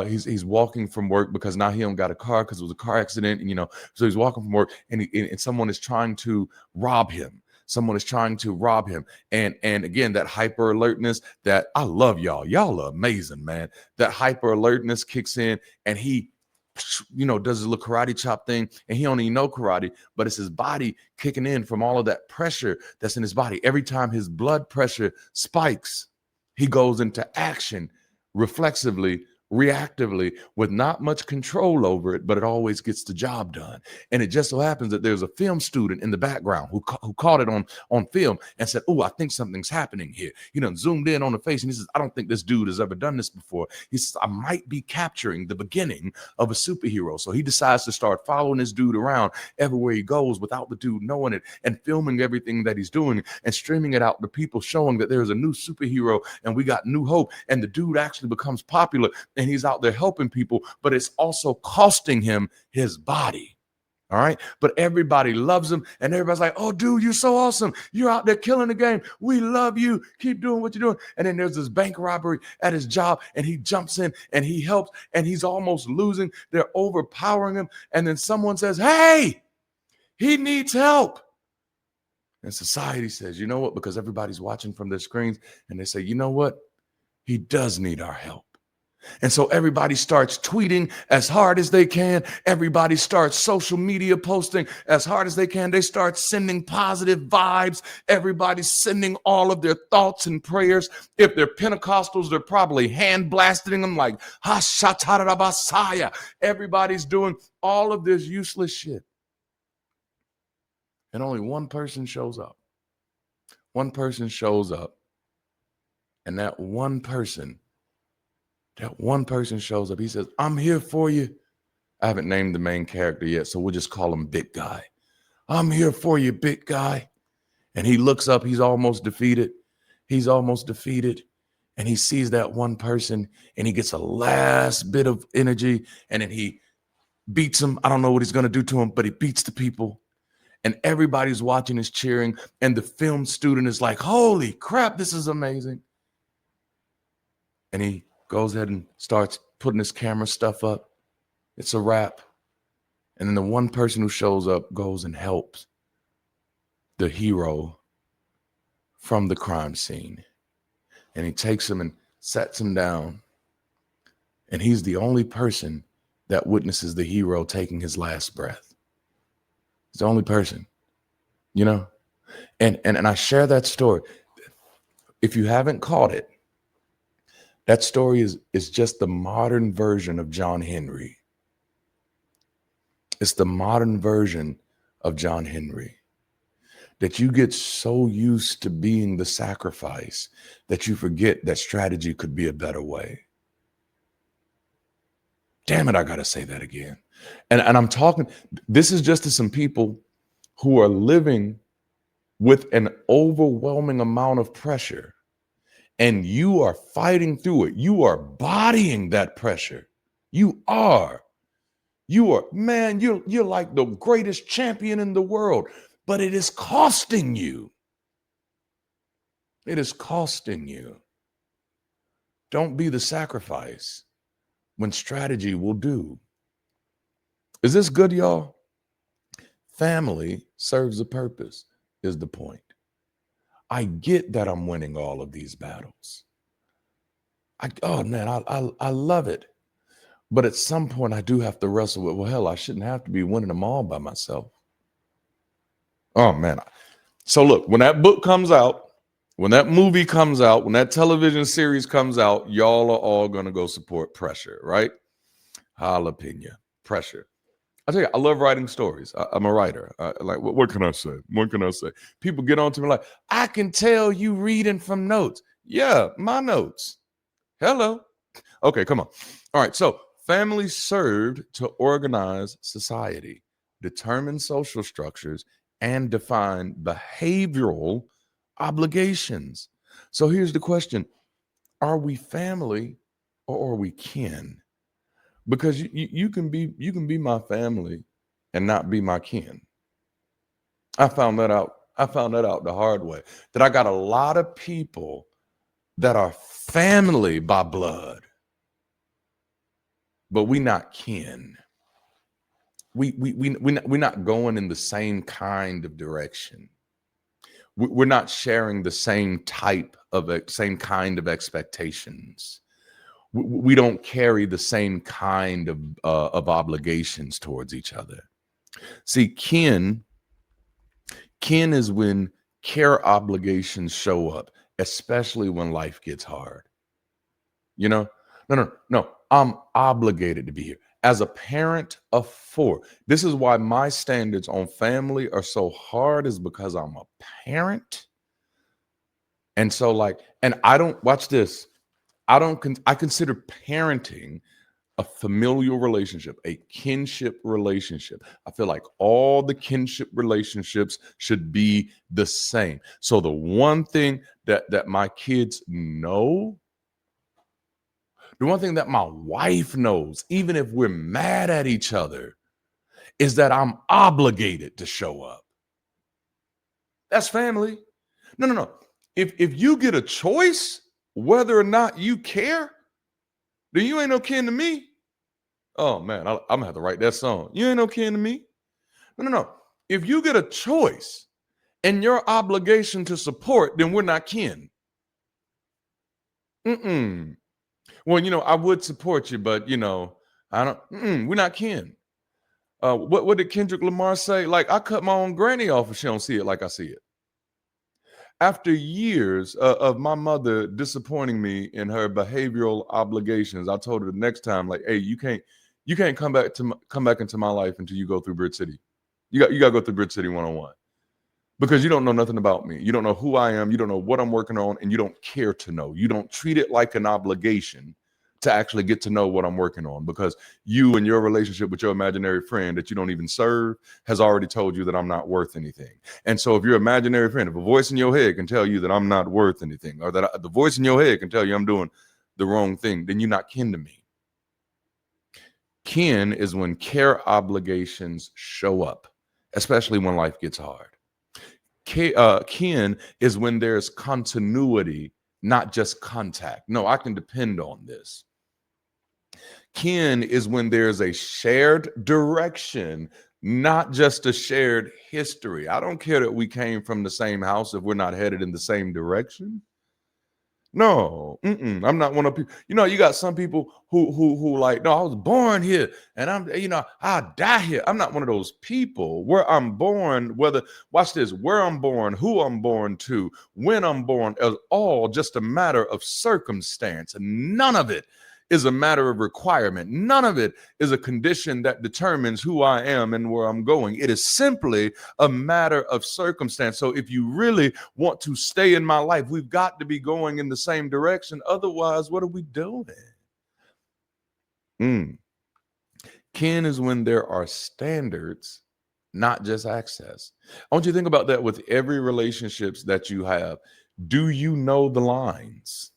he's walking from work because now he don't got a car because it was a car accident, and so he's walking from work and someone is trying to rob him. Someone is trying to rob him. And again, that hyper alertness that I love y'all. Y'all are amazing, man. That hyper alertness kicks in and he does his little karate chop thing, and he don't even know karate, but it's his body kicking in from all of that pressure that's in his body. Every time his blood pressure spikes, he goes into action reflexively, reactively, with not much control over it, but it always gets the job done. And it just so happens that there's a film student in the background who caught it on film and said, "Oh, I think something's happening here." Zoomed in on the face and he says, "I don't think this dude has ever done this before." He says, "I might be capturing the beginning of a superhero." So he decides to start following this dude around everywhere he goes without the dude knowing it, and filming everything that he's doing and streaming it out to people, showing that there's a new superhero and we got new hope. And the dude actually becomes popular and he's out there helping people, but it's also costing him his body. All right. But everybody loves him and everybody's like, "Oh, dude, you're so awesome. You're out there killing the game. We love you. Keep doing what you're doing." And then there's this bank robbery at his job and he jumps in and he helps and he's almost losing. They're overpowering him. And then someone says, "Hey, he needs help." And society says, "You know what?" Because everybody's watching from their screens and they say, "You know what? He does need our help." And so everybody starts tweeting as hard as they can. Everybody starts social media posting as hard as they can. They start sending positive vibes. Everybody's sending all of their thoughts and prayers. If they're Pentecostals, they're probably hand blasting them like, "Hashatarabasaya." Everybody's doing all of this useless shit. And only one person shows up. One person shows up. And that one person shows up. He says, "I'm here for you." I haven't named the main character yet, so we'll just call him Big Guy. "I'm here for you, Big Guy." And he looks up. He's almost defeated. And he sees that one person and he gets a last bit of energy and then he beats him. I don't know what he's going to do to him, but he beats the people. And everybody's watching, is cheering. And the film student is like, "Holy crap, this is amazing." And he goes ahead and starts putting his camera stuff up. It's a wrap. And then the one person who shows up goes and helps the hero from the crime scene. And he takes him and sets him down. And he's the only person that witnesses the hero taking his last breath. He's the only person, And I share that story. If you haven't caught it, that story is just the modern version of John Henry. It's the modern version of John Henry. That you get so used to being the sacrifice that you forget that strategy could be a better way. Damn it, I got to say that again. And I'm talking, this is just to some people who are living with an overwhelming amount of pressure. And you are fighting through it. You are bodying that pressure. You are. You're like the greatest champion in the world, but it is costing you. It is costing you. Don't be the sacrifice when strategy will do. Is this good, y'all? Family serves a purpose, is the point. I get that I'm winning all of these battles. I love it. But at some point, I do have to wrestle with, well, hell, I shouldn't have to be winning them all by myself. Oh, man. So look, when that book comes out, when that movie comes out, when that television series comes out, y'all are all going to go support Pressure, right? Jalapeno. Pressure. I tell you, I love writing stories. I'm a writer. What can I say? What can I say? People get on to me like, I can tell you reading from notes. Yeah, my notes. Hello. Okay, come on. All right, so family served to organize society, determine social structures, and define behavioral obligations. So here's the question: are we family or are we kin? Because you can be my family and not be my kin. I found that out. I found that out the hard way. That I got a lot of people that are family by blood, but we not kin. We're not going in the same kind of direction. We're not sharing the same same kind of expectations. We don't carry the same kind of obligations towards each other. See, kin is when care obligations show up, especially when life gets hard. You know, no. I'm obligated to be here. As a parent of 4, this is why my standards on family are so hard, is because I'm a parent. And so and I don't, watch this. I consider parenting a familial relationship, a kinship relationship. I feel like all the kinship relationships should be the same. So the one thing that my kids know, the one thing that my wife knows, even if we're mad at each other, is that I'm obligated to show up. That's family. No. If you get a choice whether or not you care, then you ain't no kin to me. Oh man, I'm gonna have to write that song. You ain't no kin to me. No. If you get a choice and your obligation to support, then we're not kin. Well, I would support you, but I don't. We're not kin. What did Kendrick Lamar say? Like, I cut my own granny off if she don't see it like I see it. After years of my mother disappointing me in her behavioral obligations, I told her the next time, like, hey, you can't come back into my life until you go through BridgeCity. You got to go through BridgeCity 101, because you don't know nothing about me. You don't know who I am. You don't know what I'm working on, and you don't care to know. You don't treat it like an obligation to actually get to know what I'm working on, because you and your relationship with your imaginary friend that you don't even serve has already told you that I'm not worth anything. And so if your imaginary friend, if a voice in your head can tell you that I'm not worth anything, or that the voice in your head can tell you I'm doing the wrong thing, then you're not kin to me. Kin is when care obligations show up, especially when life gets hard. Kin is when there's continuity, not just contact. No, I can depend on this. Kin is when there's a shared direction, not just a shared history. I don't care that we came from the same house if we're not headed in the same direction. No, I'm not one of people. You got some people who like, no, I was born here and I'll die here. I'm not one of those people. Where I'm born, watch this, where I'm born, who I'm born to, when I'm born, is all just a matter of circumstance. And none of it is a matter of requirement. None of it is a condition that determines who I am and where I'm going. It is simply a matter of circumstance. So if you really want to stay in my life, we've got to be going in the same direction. Otherwise, what are we doing? Kin is when there are standards, not just access. I want you to think about that with every relationships that you have. Do you know the lines?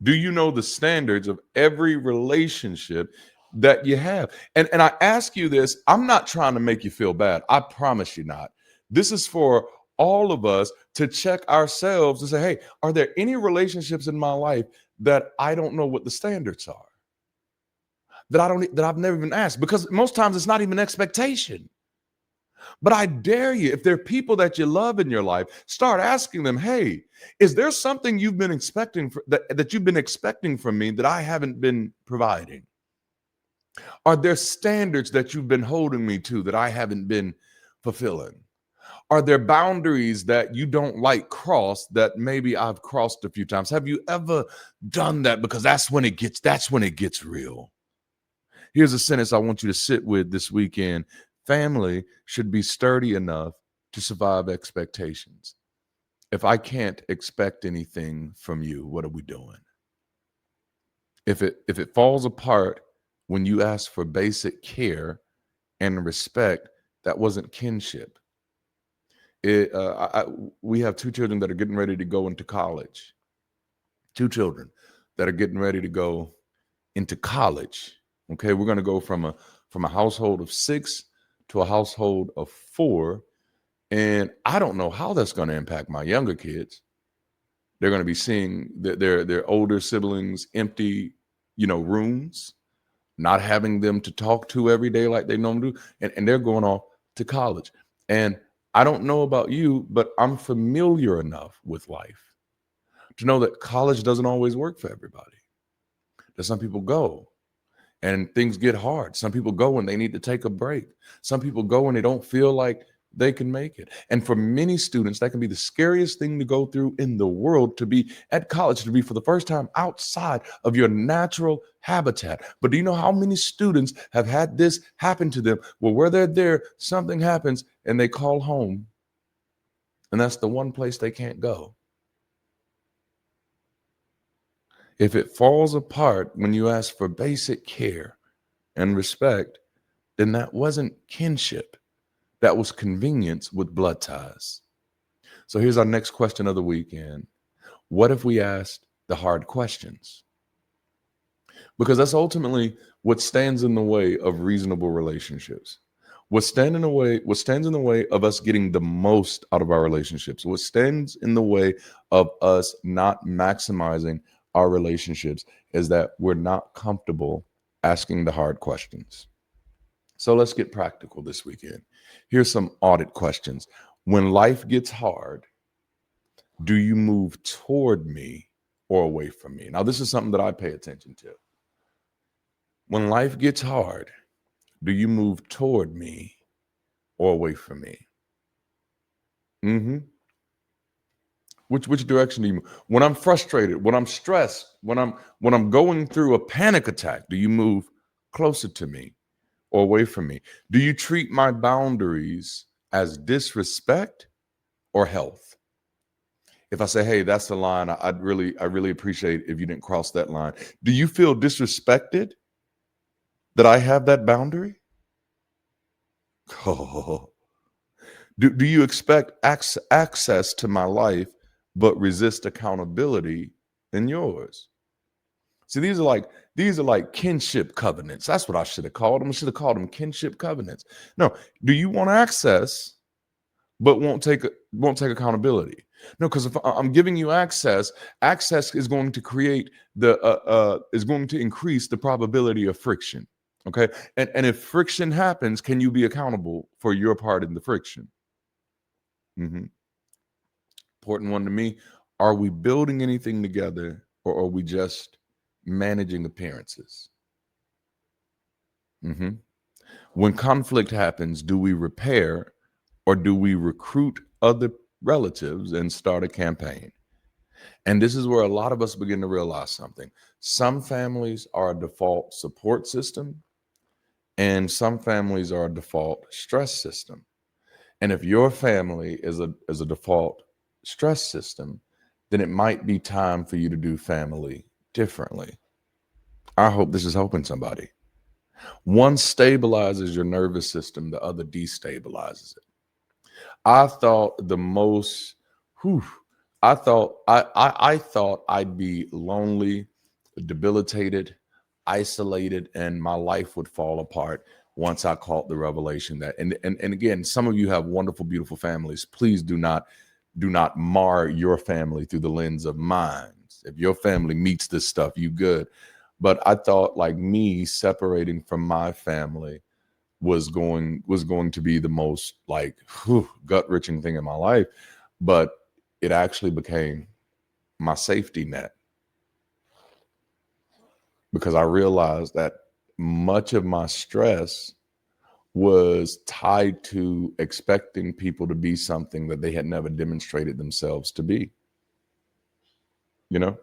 Do you know the standards of every relationship? that you have. And I ask you this, I'm not trying to make you feel bad. I promise you not. This is for all of us to check ourselves and say, hey, are there any relationships in my life that I don't know what the standards are? That I've never been asked, because most times it's not even expectation. But I dare you, if there are people that you love in your life, start asking them, hey, is there something you've been expecting that you've been expecting from me that I haven't been providing? Are there standards that you've been holding me to that I haven't been fulfilling? Are there boundaries that you don't like crossed that maybe I've crossed a few times? Have you ever done that? Because that's when it gets real. Here's a sentence I want you to sit with this weekend. Family should be sturdy enough to survive expectations. If I can't expect anything from you, what are we doing? If it falls apart when you ask for basic care and respect, that wasn't kinship. We have two children that are getting ready to go into college. Two children that are getting ready to go into college. Okay, we're going to go from a household of 6 to a household of 4, and I don't know how that's going to impact my younger kids. They're going to be seeing their older siblings empty, rooms, not having them to talk to every day like they normally do, and they're going off to college. And I don't know about you, but I'm familiar enough with life to know that college doesn't always work for everybody. That some people go and things get hard. Some people go and they need to take a break. Some people go and they don't feel like they can make it. And for many students, that can be the scariest thing to go through in the world, to be at college, to be for the first time outside of your natural habitat. But do you know how many students have had this happen to them? Well, where they're there, something happens and they call home. And that's the one place they can't go. If it falls apart when you ask for basic care and respect, then that wasn't kinship. That was convenience with blood ties. So here's our next question of the weekend. What if we asked the hard questions? Because that's ultimately what stands in the way of reasonable relationships. What stands in the way of us getting the most out of our relationships? What stands in the way of us not maximizing our relationships is that we're not comfortable asking the hard questions. So let's get practical this weekend. Here's some audit questions. When life gets hard, do you move toward me or away from me? Now, this is something that I pay attention to. When life gets hard, do you move toward me or away from me? Mm-hmm. Which direction do you move? When I'm frustrated, when I'm stressed, when I'm going through a panic attack, do you move closer to me or away from me? Do you treat my boundaries as disrespect or health? If I say, hey, that's the line, I really appreciate if you didn't cross that line. Do you feel disrespected that I have that boundary? Oh. Do you expect access to my life but resist accountability in yours? See, these are like kinship covenants. That's what I should have called them. I should have called them kinship covenants. No, do you want access but won't take accountability? No, because if I'm giving you access is going to create is going to increase the probability of friction. Okay, and if friction happens, can you be accountable for your part in the friction? Mm-hmm. Important one to me. Are we building anything together, or are we just managing appearances? Mm-hmm. When conflict happens, do we repair or do we recruit other relatives and start a campaign? And this is where a lot of us begin to realize something. Some families are a default support system, and some families are a default stress system. And if your family is a default stress system, then it might be time for you to do family differently. I hope this is helping somebody. One stabilizes your nervous system, the other destabilizes it. I thought the most, whew, I thought I'd be lonely, debilitated, isolated, and my life would fall apart once I caught the revelation that, and again, some of you have wonderful, beautiful families. Please do not mar your family through the lens of mine. If your family meets this stuff, you good. But I thought like me separating from my family was going to be the most like gut-wrenching thing in my life. But it actually became my safety net, because I realized that much of my stress was tied to expecting people to be something that they had never demonstrated themselves to be. You know,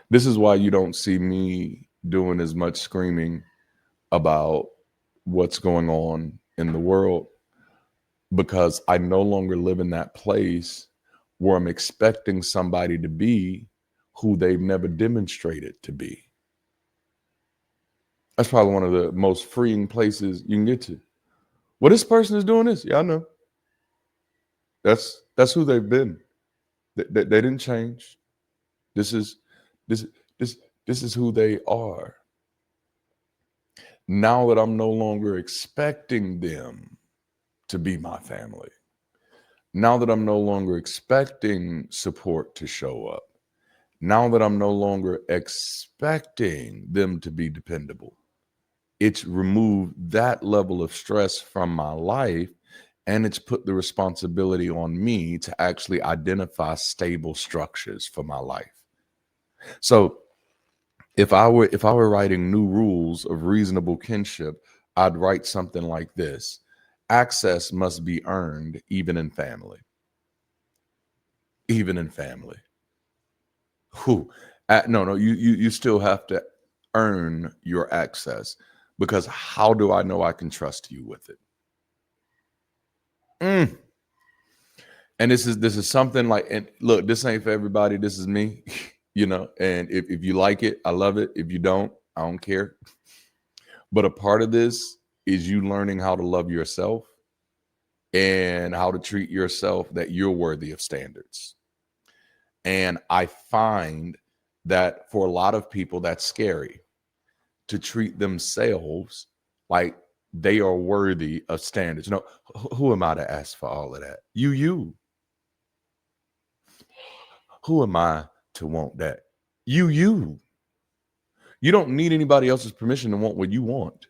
this is why you don't see me doing as much screaming about what's going on in the world, because I no longer live in that place where I'm expecting somebody to be who they've never demonstrated to be. That's probably one of the most freeing places you can get to. Well, this person is doing this. Yeah, I know. That's who they've been. They didn't change. This is this this this is who they are. Now that I'm no longer expecting them to be my family, now that I'm no longer expecting support to show up, now that I'm no longer expecting them to be dependable, it's removed that level of stress from my life, and it's put the responsibility on me to actually identify stable structures for my life. So if I were writing new rules of reasonable kinship, I'd write something like this: access must be earned even in family. Even in family. Who? No, you still have to earn your access, because how do I know I can trust you with it? Mm. And this is something like, and look, this ain't for everybody. This is me, and if you like it, I love it. If you don't, I don't care. But a part of this is you learning how to love yourself and how to treat yourself, that you're worthy of standards. And I find that for a lot of people, that's scary, to treat themselves like they are worthy of standards. No, who am I to ask for all of that? You. Who am I to want that? You. You don't need anybody else's permission to want what you want.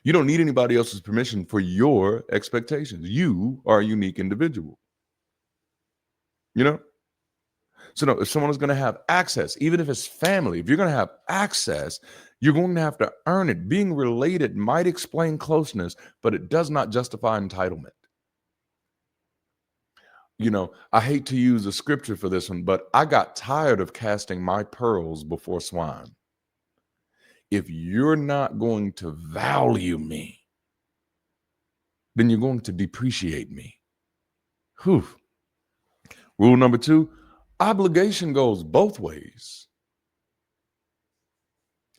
You don't need anybody else's permission for your expectations. You are a unique individual. You know? So no, if someone is going to have access, even if it's family, if you're going to have access, you're going to have to earn it. Being related might explain closeness, but it does not justify entitlement. I hate to use a scripture for this one, but I got tired of casting my pearls before swine. If you're not going to value me, then you're going to depreciate me. Whew. Rule number 2, obligation goes both ways.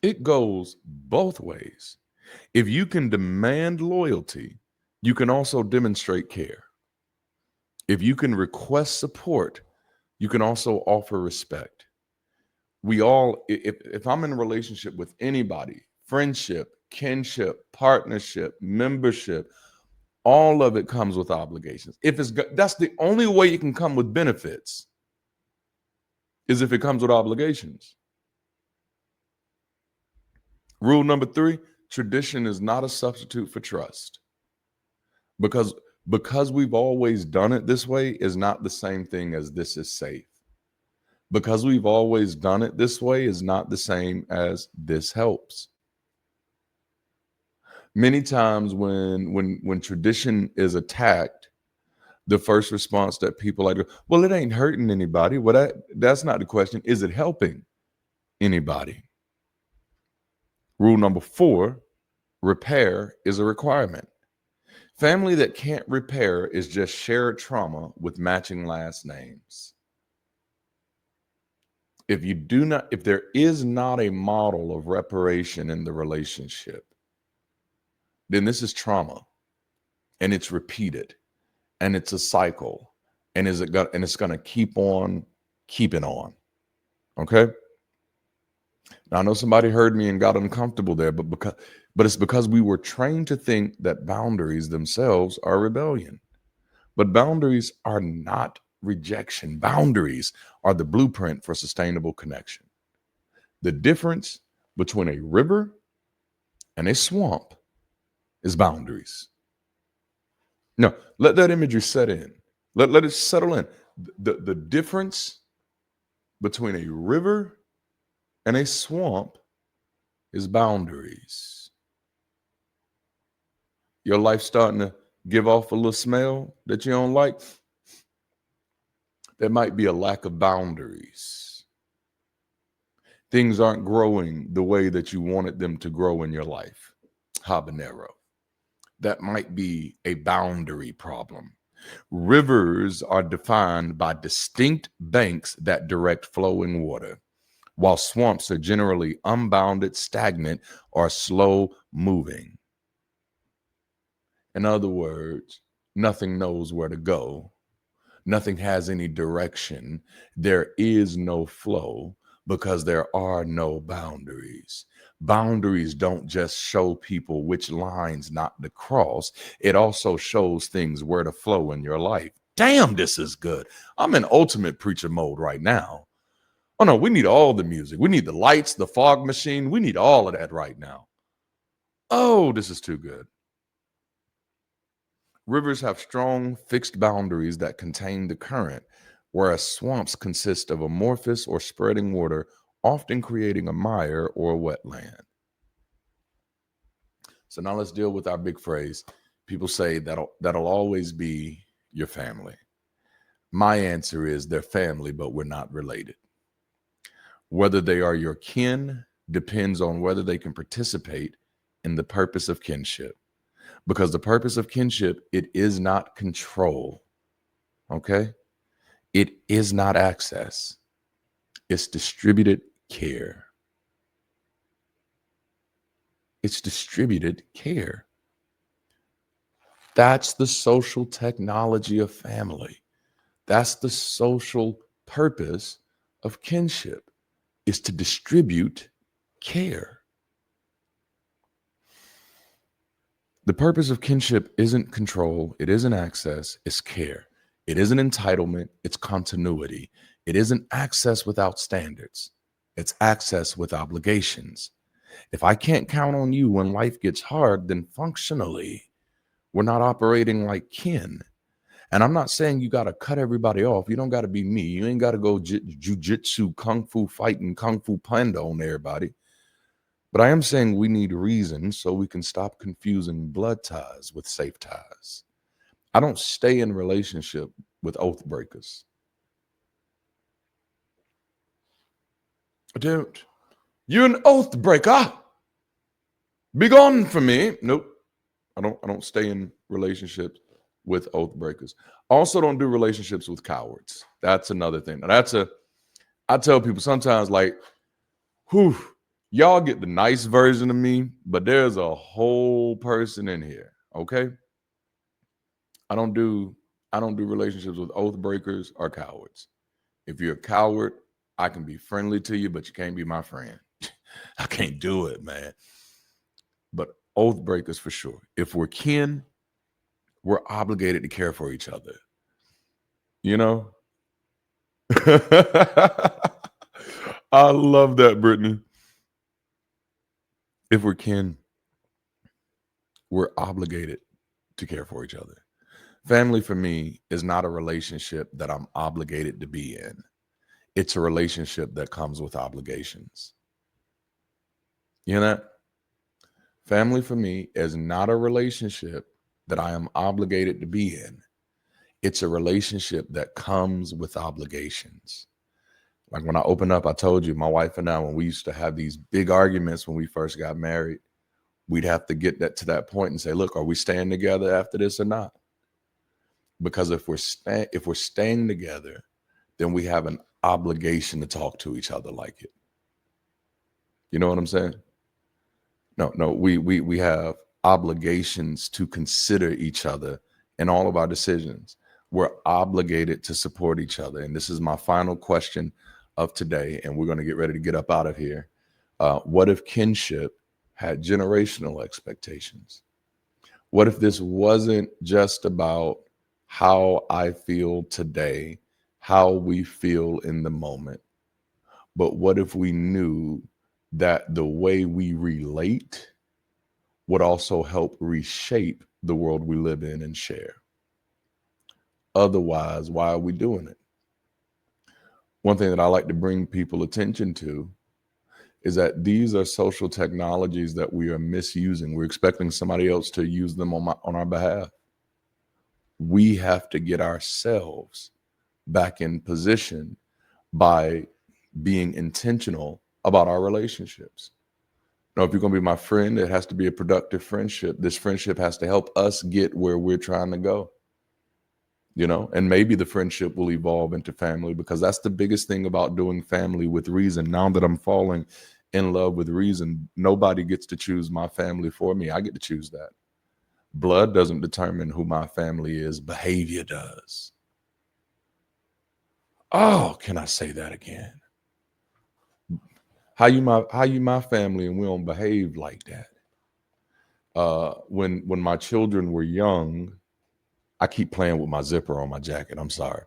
It goes both ways. If you can demand loyalty, you can also demonstrate care. If you can request support, you can also offer respect. If I'm in a relationship with anybody, friendship, kinship, partnership, membership, all of it comes with obligations. That's the only way you can come with benefits, is if it comes with obligations. Rule number 3, tradition is not a substitute for trust. Because we've always done it this way is not the same thing as this is safe. Because we've always done it this way is not the same as this helps. Many times when tradition is attacked, the first response that people like, well, it ain't hurting anybody. Well, that's not the question. Is it helping anybody? Rule number 4, repair is a requirement. Family that can't repair is just shared trauma with matching last names. If there is not a model of reparation in the relationship, then this is trauma, and it's repeated, and it's a cycle, and it's going to keep on keeping on. Okay? Now, I know somebody heard me and got uncomfortable there, but it's because we were trained to think that boundaries themselves are rebellion. But boundaries are not rejection. Boundaries are the blueprint for sustainable connection. The difference between a river and a swamp is boundaries. No, let that imagery set in. Let it settle in. The difference between a river and a swamp is boundaries. Your life starting to give off a little smell that you don't like, there might be a lack of boundaries. Things aren't growing the way that you wanted them to grow in your life. Habanero. That might be a boundary problem. Rivers are defined by distinct banks that direct flowing water, while swamps are generally unbounded, stagnant, or slow moving. In other words, nothing knows where to go. Nothing has any direction. There is no flow because there are no boundaries. Boundaries don't just show people which lines not to cross, it also shows things where to flow in your life. Damn, this is good. I'm in ultimate preacher mode right now. Oh no, we need all the music. We need the lights, the fog machine. We need all of that right now. Oh, this is too good. Rivers have strong, fixed boundaries that contain the current, whereas swamps consist of amorphous or spreading water, often creating a mire or a wetland. So now let's deal with our big phrase. People say that'll always be your family. My answer is they're family, but we're not related. Whether they are your kin depends on whether they can participate in the purpose of kinship. Because the purpose of kinship, it is not control. Okay? It is not access. It's distributed care. It's distributed care. That's the social technology of family. That's the social purpose of kinship, is to distribute care. The purpose of kinship isn't control, it isn't access, it's care. It isn't entitlement, it's continuity. It isn't access without standards, it's access with obligations. If I can't count on you when life gets hard, then functionally, we're not operating like kin. And I'm not saying you got to cut everybody off. You don't got to be me. You ain't got to go jujitsu, kung fu fighting, kung fu panda on everybody. But I am saying we need reasons so we can stop confusing blood ties with safe ties. I don't stay in relationship with oath breakers. I don't. You're an oath breaker. Be gone from me. Nope. I don't stay in relationships with oath breakers. Also don't do relationships with cowards. That's another thing. Now I tell people sometimes, like, whew, y'all get the nice version of me, but there's a whole person in here. Okay. I don't do relationships with oath breakers or cowards. If you're a coward, I can be friendly to you, but you can't be my friend. I can't do it, man. But oath breakers for sure. If we're kin, we're obligated to care for each other. You know? I love that, Brittany. If we're kin, we're obligated to care for each other. Family for me is not a relationship that I'm obligated to be in. It's a relationship that comes with obligations. You know that? Family for me is not a relationship that I am obligated to be in. It's a relationship that comes with obligations. Like when I opened up, I told you, my wife and I, when we used to have these big arguments when we first got married, we'd have to get that to that point and say, look, are we staying together after this or not? Because if we're staying together, then we have an obligation to talk to each other like it. You know what I'm saying? No, we have obligations to consider each other in all of our decisions. We're obligated to support each other. And this is my final question of today, and we're going to get ready to get up out of here. What if kinship had generational expectations? What if this wasn't just about how I feel today, how we feel in the moment, but what if we knew that the way we relate would also help reshape the world we live in and share? Otherwise, why are we doing it? One thing that I like to bring people attention to is that these are social technologies that we are misusing. We're expecting somebody else to use them on our behalf. We have to get ourselves back in position by being intentional about our relationships. Now, if you're going to be my friend, it has to be a productive friendship. This friendship has to help us get where we're trying to go. And maybe the friendship will evolve into family, because that's the biggest thing about doing family with reason. Now that I'm falling in love with reason, nobody gets to choose my family for me. I get to choose that. Blood doesn't determine who my family is. Behavior does. Oh, can I say that again? How you my family and we don't behave like that? When my children were young, I keep playing with my zipper on my jacket. I'm sorry.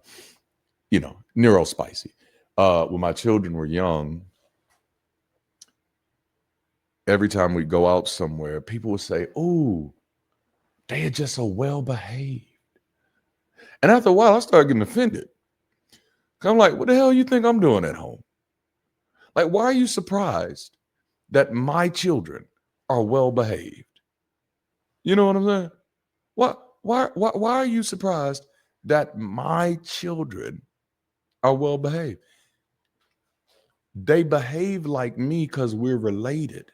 Neuro spicy. When my children were young, every time we go out somewhere, people would say, "Oh, they are just so well behaved." And after a while, I started getting offended. 'Cause I'm like, what the hell you think I'm doing at home? Like, why are you surprised that my children are well behaved? You know what I'm saying? Why are you surprised that my children are well behaved? They behave like me because we're related.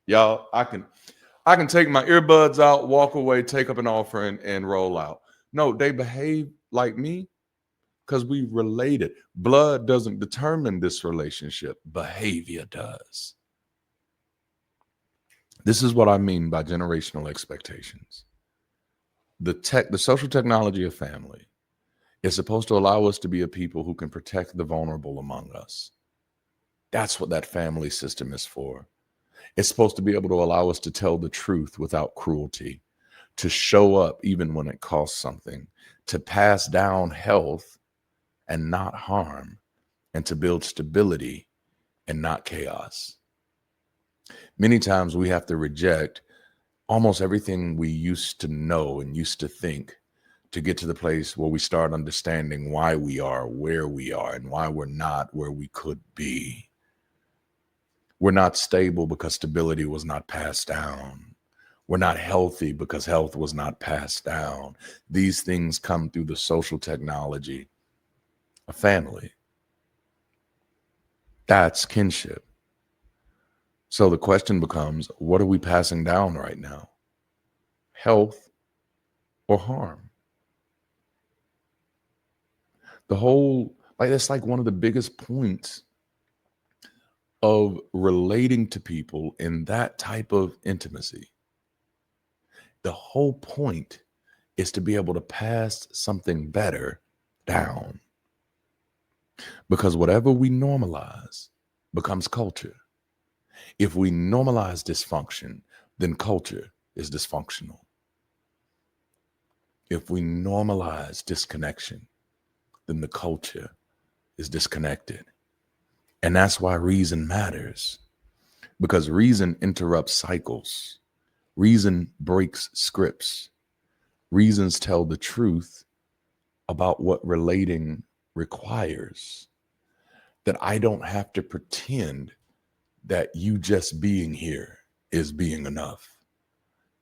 Y'all, I can take my earbuds out, walk away, take up an offering, and roll out. No, they behave like me because we related. Blood doesn't determine this relationship. Behavior does. This is what I mean by generational expectations. The social technology of family is supposed to allow us to be a people who can protect the vulnerable among us. That's what that family system is for. It's supposed to be able to allow us to tell the truth without cruelty, to show up even when it costs something, to pass down health and not harm, and to build stability and not chaos. Many times we have to reject almost everything we used to know and used to think to get to the place where we start understanding why we are where we are and why we're not where we could be. We're not stable because stability was not passed down. We're not healthy because health was not passed down. These things come through the social technology of family. That's kinship. So the question becomes, what are we passing down right now? Health or harm? That's like one of the biggest points of relating to people in that type of intimacy. The whole point is to be able to pass something better down. Because whatever we normalize becomes culture. If we normalize dysfunction, then culture is dysfunctional. If we normalize disconnection, then the culture is disconnected. And that's why reason matters, because reason interrupts cycles. Reason breaks scripts. Reasons tell the truth about what relating requires. That I don't have to pretend that you just being here is being enough.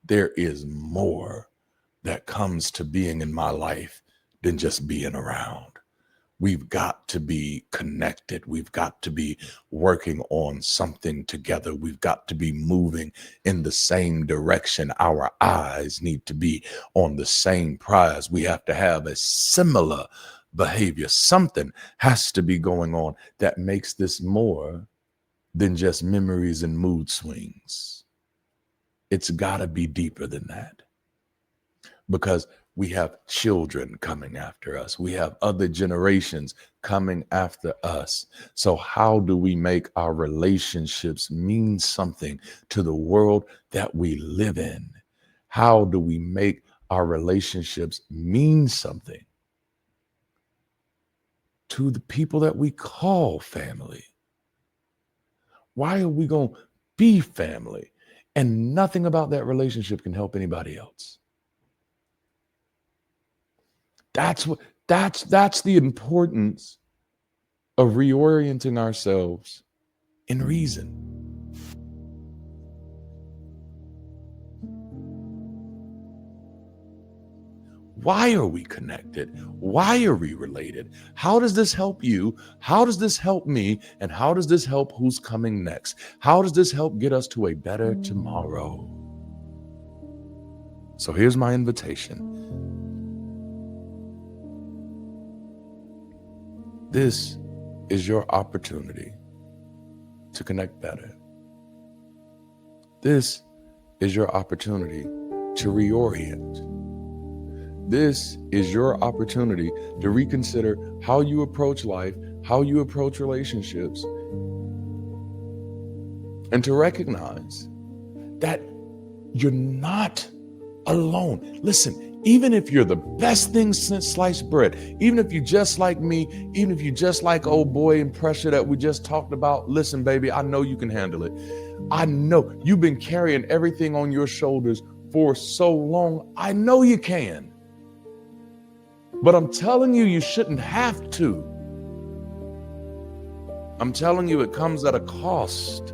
There is more that comes to being in my life than just being around. We've got to be connected. We've got to be working on something together. We've got to be moving in the same direction. Our eyes need to be on the same prize. We have to have a similar behavior. Something has to be going on that makes this more than just memories and mood swings. It's got to be deeper than that. Because We have children coming after us. We have other generations coming after us. So how do we make our relationships mean something to the world that we live in? How do we make our relationships mean something to the people that we call family? Why are we going to be family and nothing about that relationship can help anybody else? That's the importance of reorienting ourselves in reason. Why are we connected? Why are we related? How does this help you? How does this help me? And how does this help who's coming next? How does this help get us to a better tomorrow? So here's my invitation. This is your opportunity to connect better. This is your opportunity to reorient. This is your opportunity to reconsider how you approach life, how you approach relationships, and to recognize that you're not alone. Listen, even if you're the best thing since sliced bread, even if you just like me, even if you just like old boy and pressure that we just talked about, listen, baby, I know you can handle it. I know you've been carrying everything on your shoulders for so long. I know you can. But I'm telling you, you shouldn't have to. I'm telling you, it comes at a cost.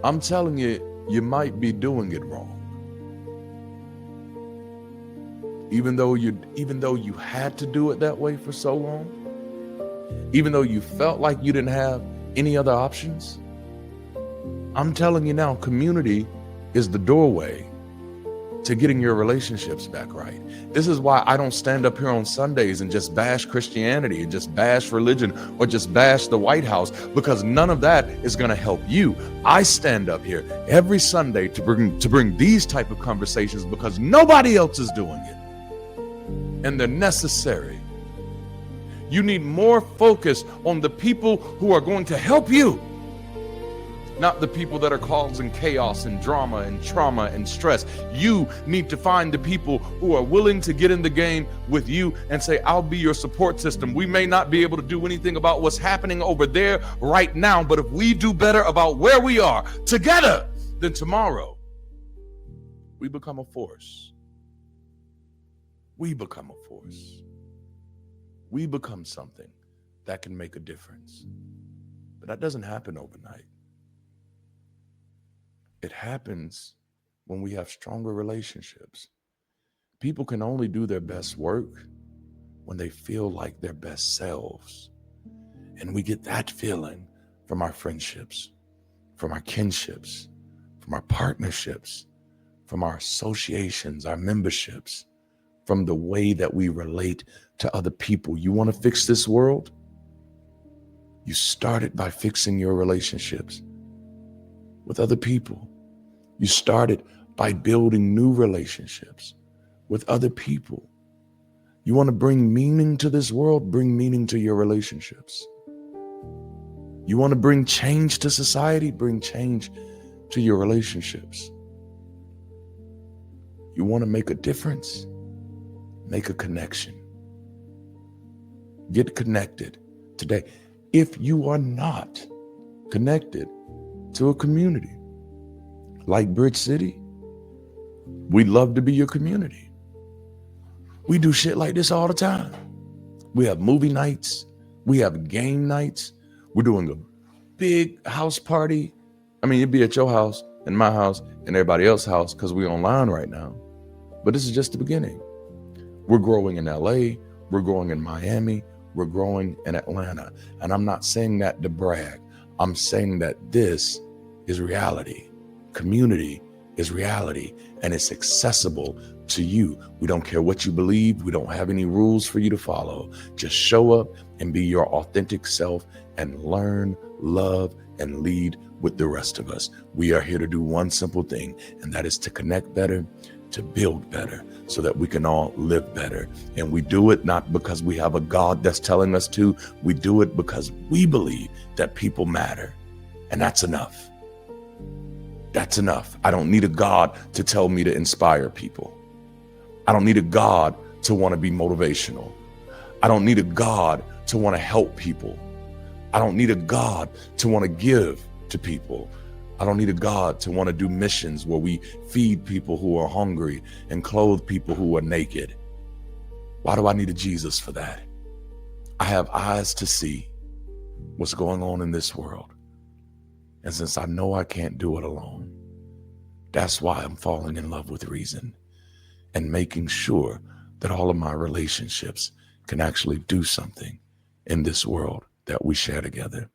I'm telling you, you might be doing it wrong. Even though you had to do it that way for so long, even though you felt like you didn't have any other options, I'm telling you now, community is the doorway to getting your relationships back right. This is why I don't stand up here on Sundays and just bash Christianity and just bash religion or just bash the White House, because none of that is going to help you. I stand up here every Sunday to bring these type of conversations because nobody else is doing it. And they're necessary. You need more focus on the people who are going to help you, not the people that are causing chaos and drama and trauma and stress. You need to find the people who are willing to get in the game with you and say, I'll be your support system. We may not be able to do anything about what's happening over there right now, but if we do better about where we are together, then tomorrow we become a force. We become a force. We become something that can make a difference. But that doesn't happen overnight. It happens when we have stronger relationships. People can only do their best work when they feel like their best selves. And we get that feeling from our friendships, from our kinships, from our partnerships, from our associations, our memberships, from the way that we relate to other people. You want to fix this world? You start it by fixing your relationships with other people. You started by building new relationships with other people. You want to bring meaning to this world? Bring meaning to your relationships. You want to bring change to society? Bring change to your relationships. You want to make a difference? Make a connection. Get connected today. If you are not connected to a community like BridgeCity, we'd love to be your community. We do shit like this all the time. We have movie nights. We have game nights. We're doing a big house party. I mean, it'd be at your house and my house and everybody else's house because we're online right now. But this is just the beginning. We're growing in LA. We're growing in Miami. We're growing in Atlanta. And I'm not saying that to brag. I'm saying that this is reality. Community is reality, and it's accessible to you. We don't care what you believe. We don't have any rules for you to follow. Just show up and be your authentic self and learn, love, and lead with the rest of us. We are here to do one simple thing, and that is to connect better, to build better so that we can all live better. And we do it not because we have a God that's telling us to. We do it because we believe that people matter. And that's enough. That's enough. I don't need a God to tell me to inspire people. I don't need a God to want to be motivational. I don't need a God to want to help people. I don't need a God to want to give to people. I don't need a God to want to do missions where we feed people who are hungry and clothe people who are naked. Why do I need a Jesus for that? I have eyes to see what's going on in this world. And since I know I can't do it alone, that's why I'm falling in love with reason and making sure that all of my relationships can actually do something in this world that we share together.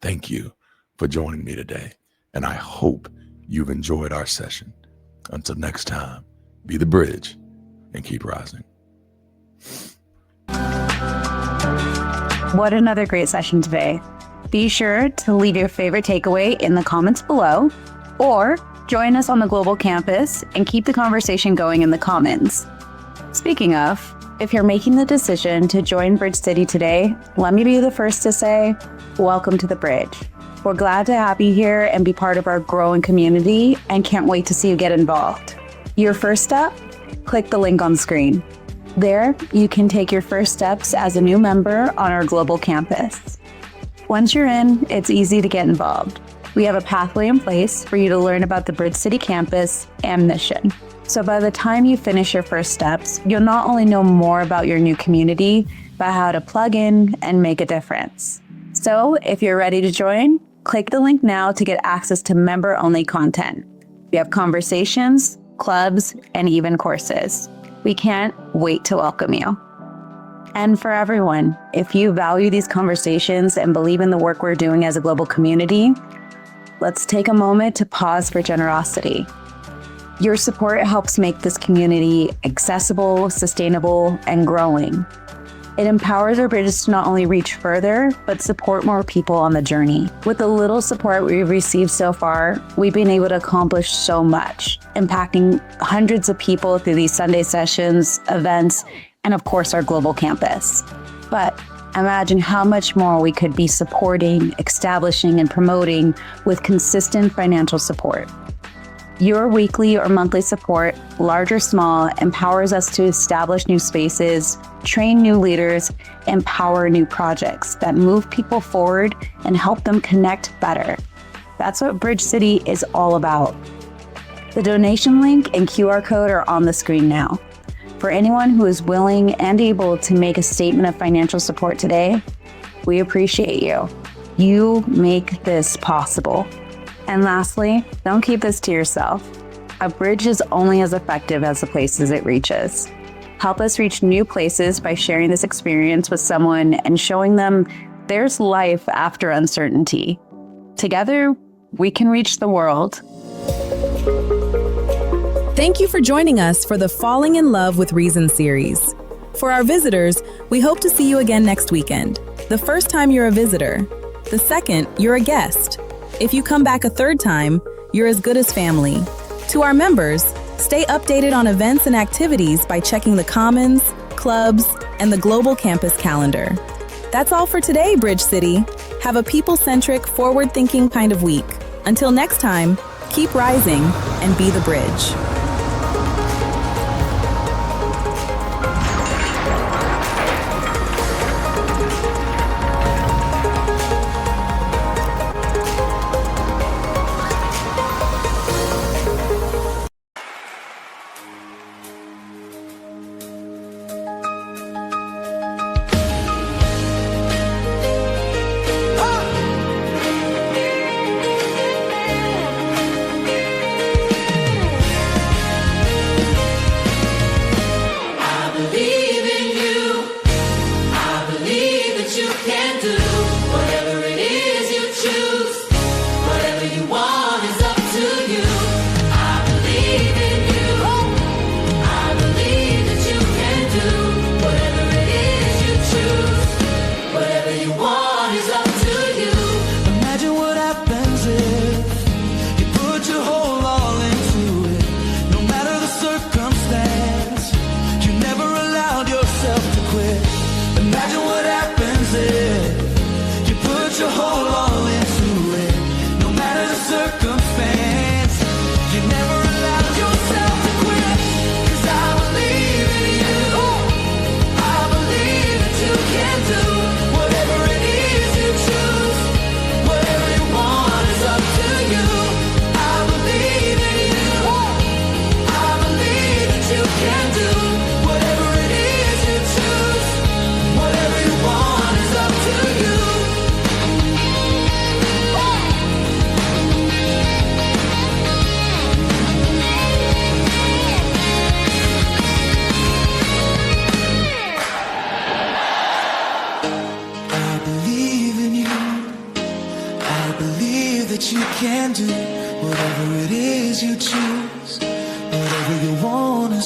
Thank you for joining me today. And I hope you've enjoyed our session. Until next time, be the bridge and keep rising. What another great session today. Be sure to leave your favorite takeaway in the comments below, or join us on the global campus and keep the conversation going in the comments. Speaking of, if you're making the decision to join BridgeCity today, let me be the first to say, welcome to the Bridge. We're glad to have you here and be part of our growing community and can't wait to see you get involved. Your first step? Click the link on screen. There, you can take your first steps as a new member on our global campus. Once you're in, it's easy to get involved. We have a pathway in place for you to learn about the BridgeCity campus and mission. So by the time you finish your first steps, you'll not only know more about your new community, but how to plug in and make a difference. So if you're ready to join, click the link now to get access to member-only content. We have conversations, clubs, and even courses. We can't wait to welcome you. And for everyone, if you value these conversations and believe in the work we're doing as a global community, let's take a moment to pause for generosity. Your support helps make this community accessible, sustainable, and growing. It empowers our bridges to not only reach further, but support more people on the journey. With the little support we've received so far, we've been able to accomplish so much, impacting hundreds of people through these Sunday sessions, events, and of course our global campus. But imagine how much more we could be supporting, establishing, and promoting with consistent financial support. Your weekly or monthly support, large or small, empowers us to establish new spaces, train new leaders, and power new projects that move people forward and help them connect better. That's what BridgeCity is all about. The donation link and QR code are on the screen now. For anyone who is willing and able to make a statement of financial support today, we appreciate you. You make this possible. And lastly, don't keep this to yourself. A bridge is only as effective as the places it reaches. Help us reach new places by sharing this experience with someone and showing them there's life after uncertainty. Together, we can reach the world. Thank you for joining us for the Falling in Love with Reason series. For our visitors, we hope to see you again next weekend. The first time you're a visitor. The second, you're a guest. If you come back a third time, you're as good as family. To our members, stay updated on events and activities by checking the Commons, clubs, and the Global Campus calendar. That's all for today, BridgeCity. Have a people-centric, forward-thinking kind of week. Until next time, keep rising and be the bridge.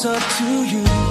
closer to you.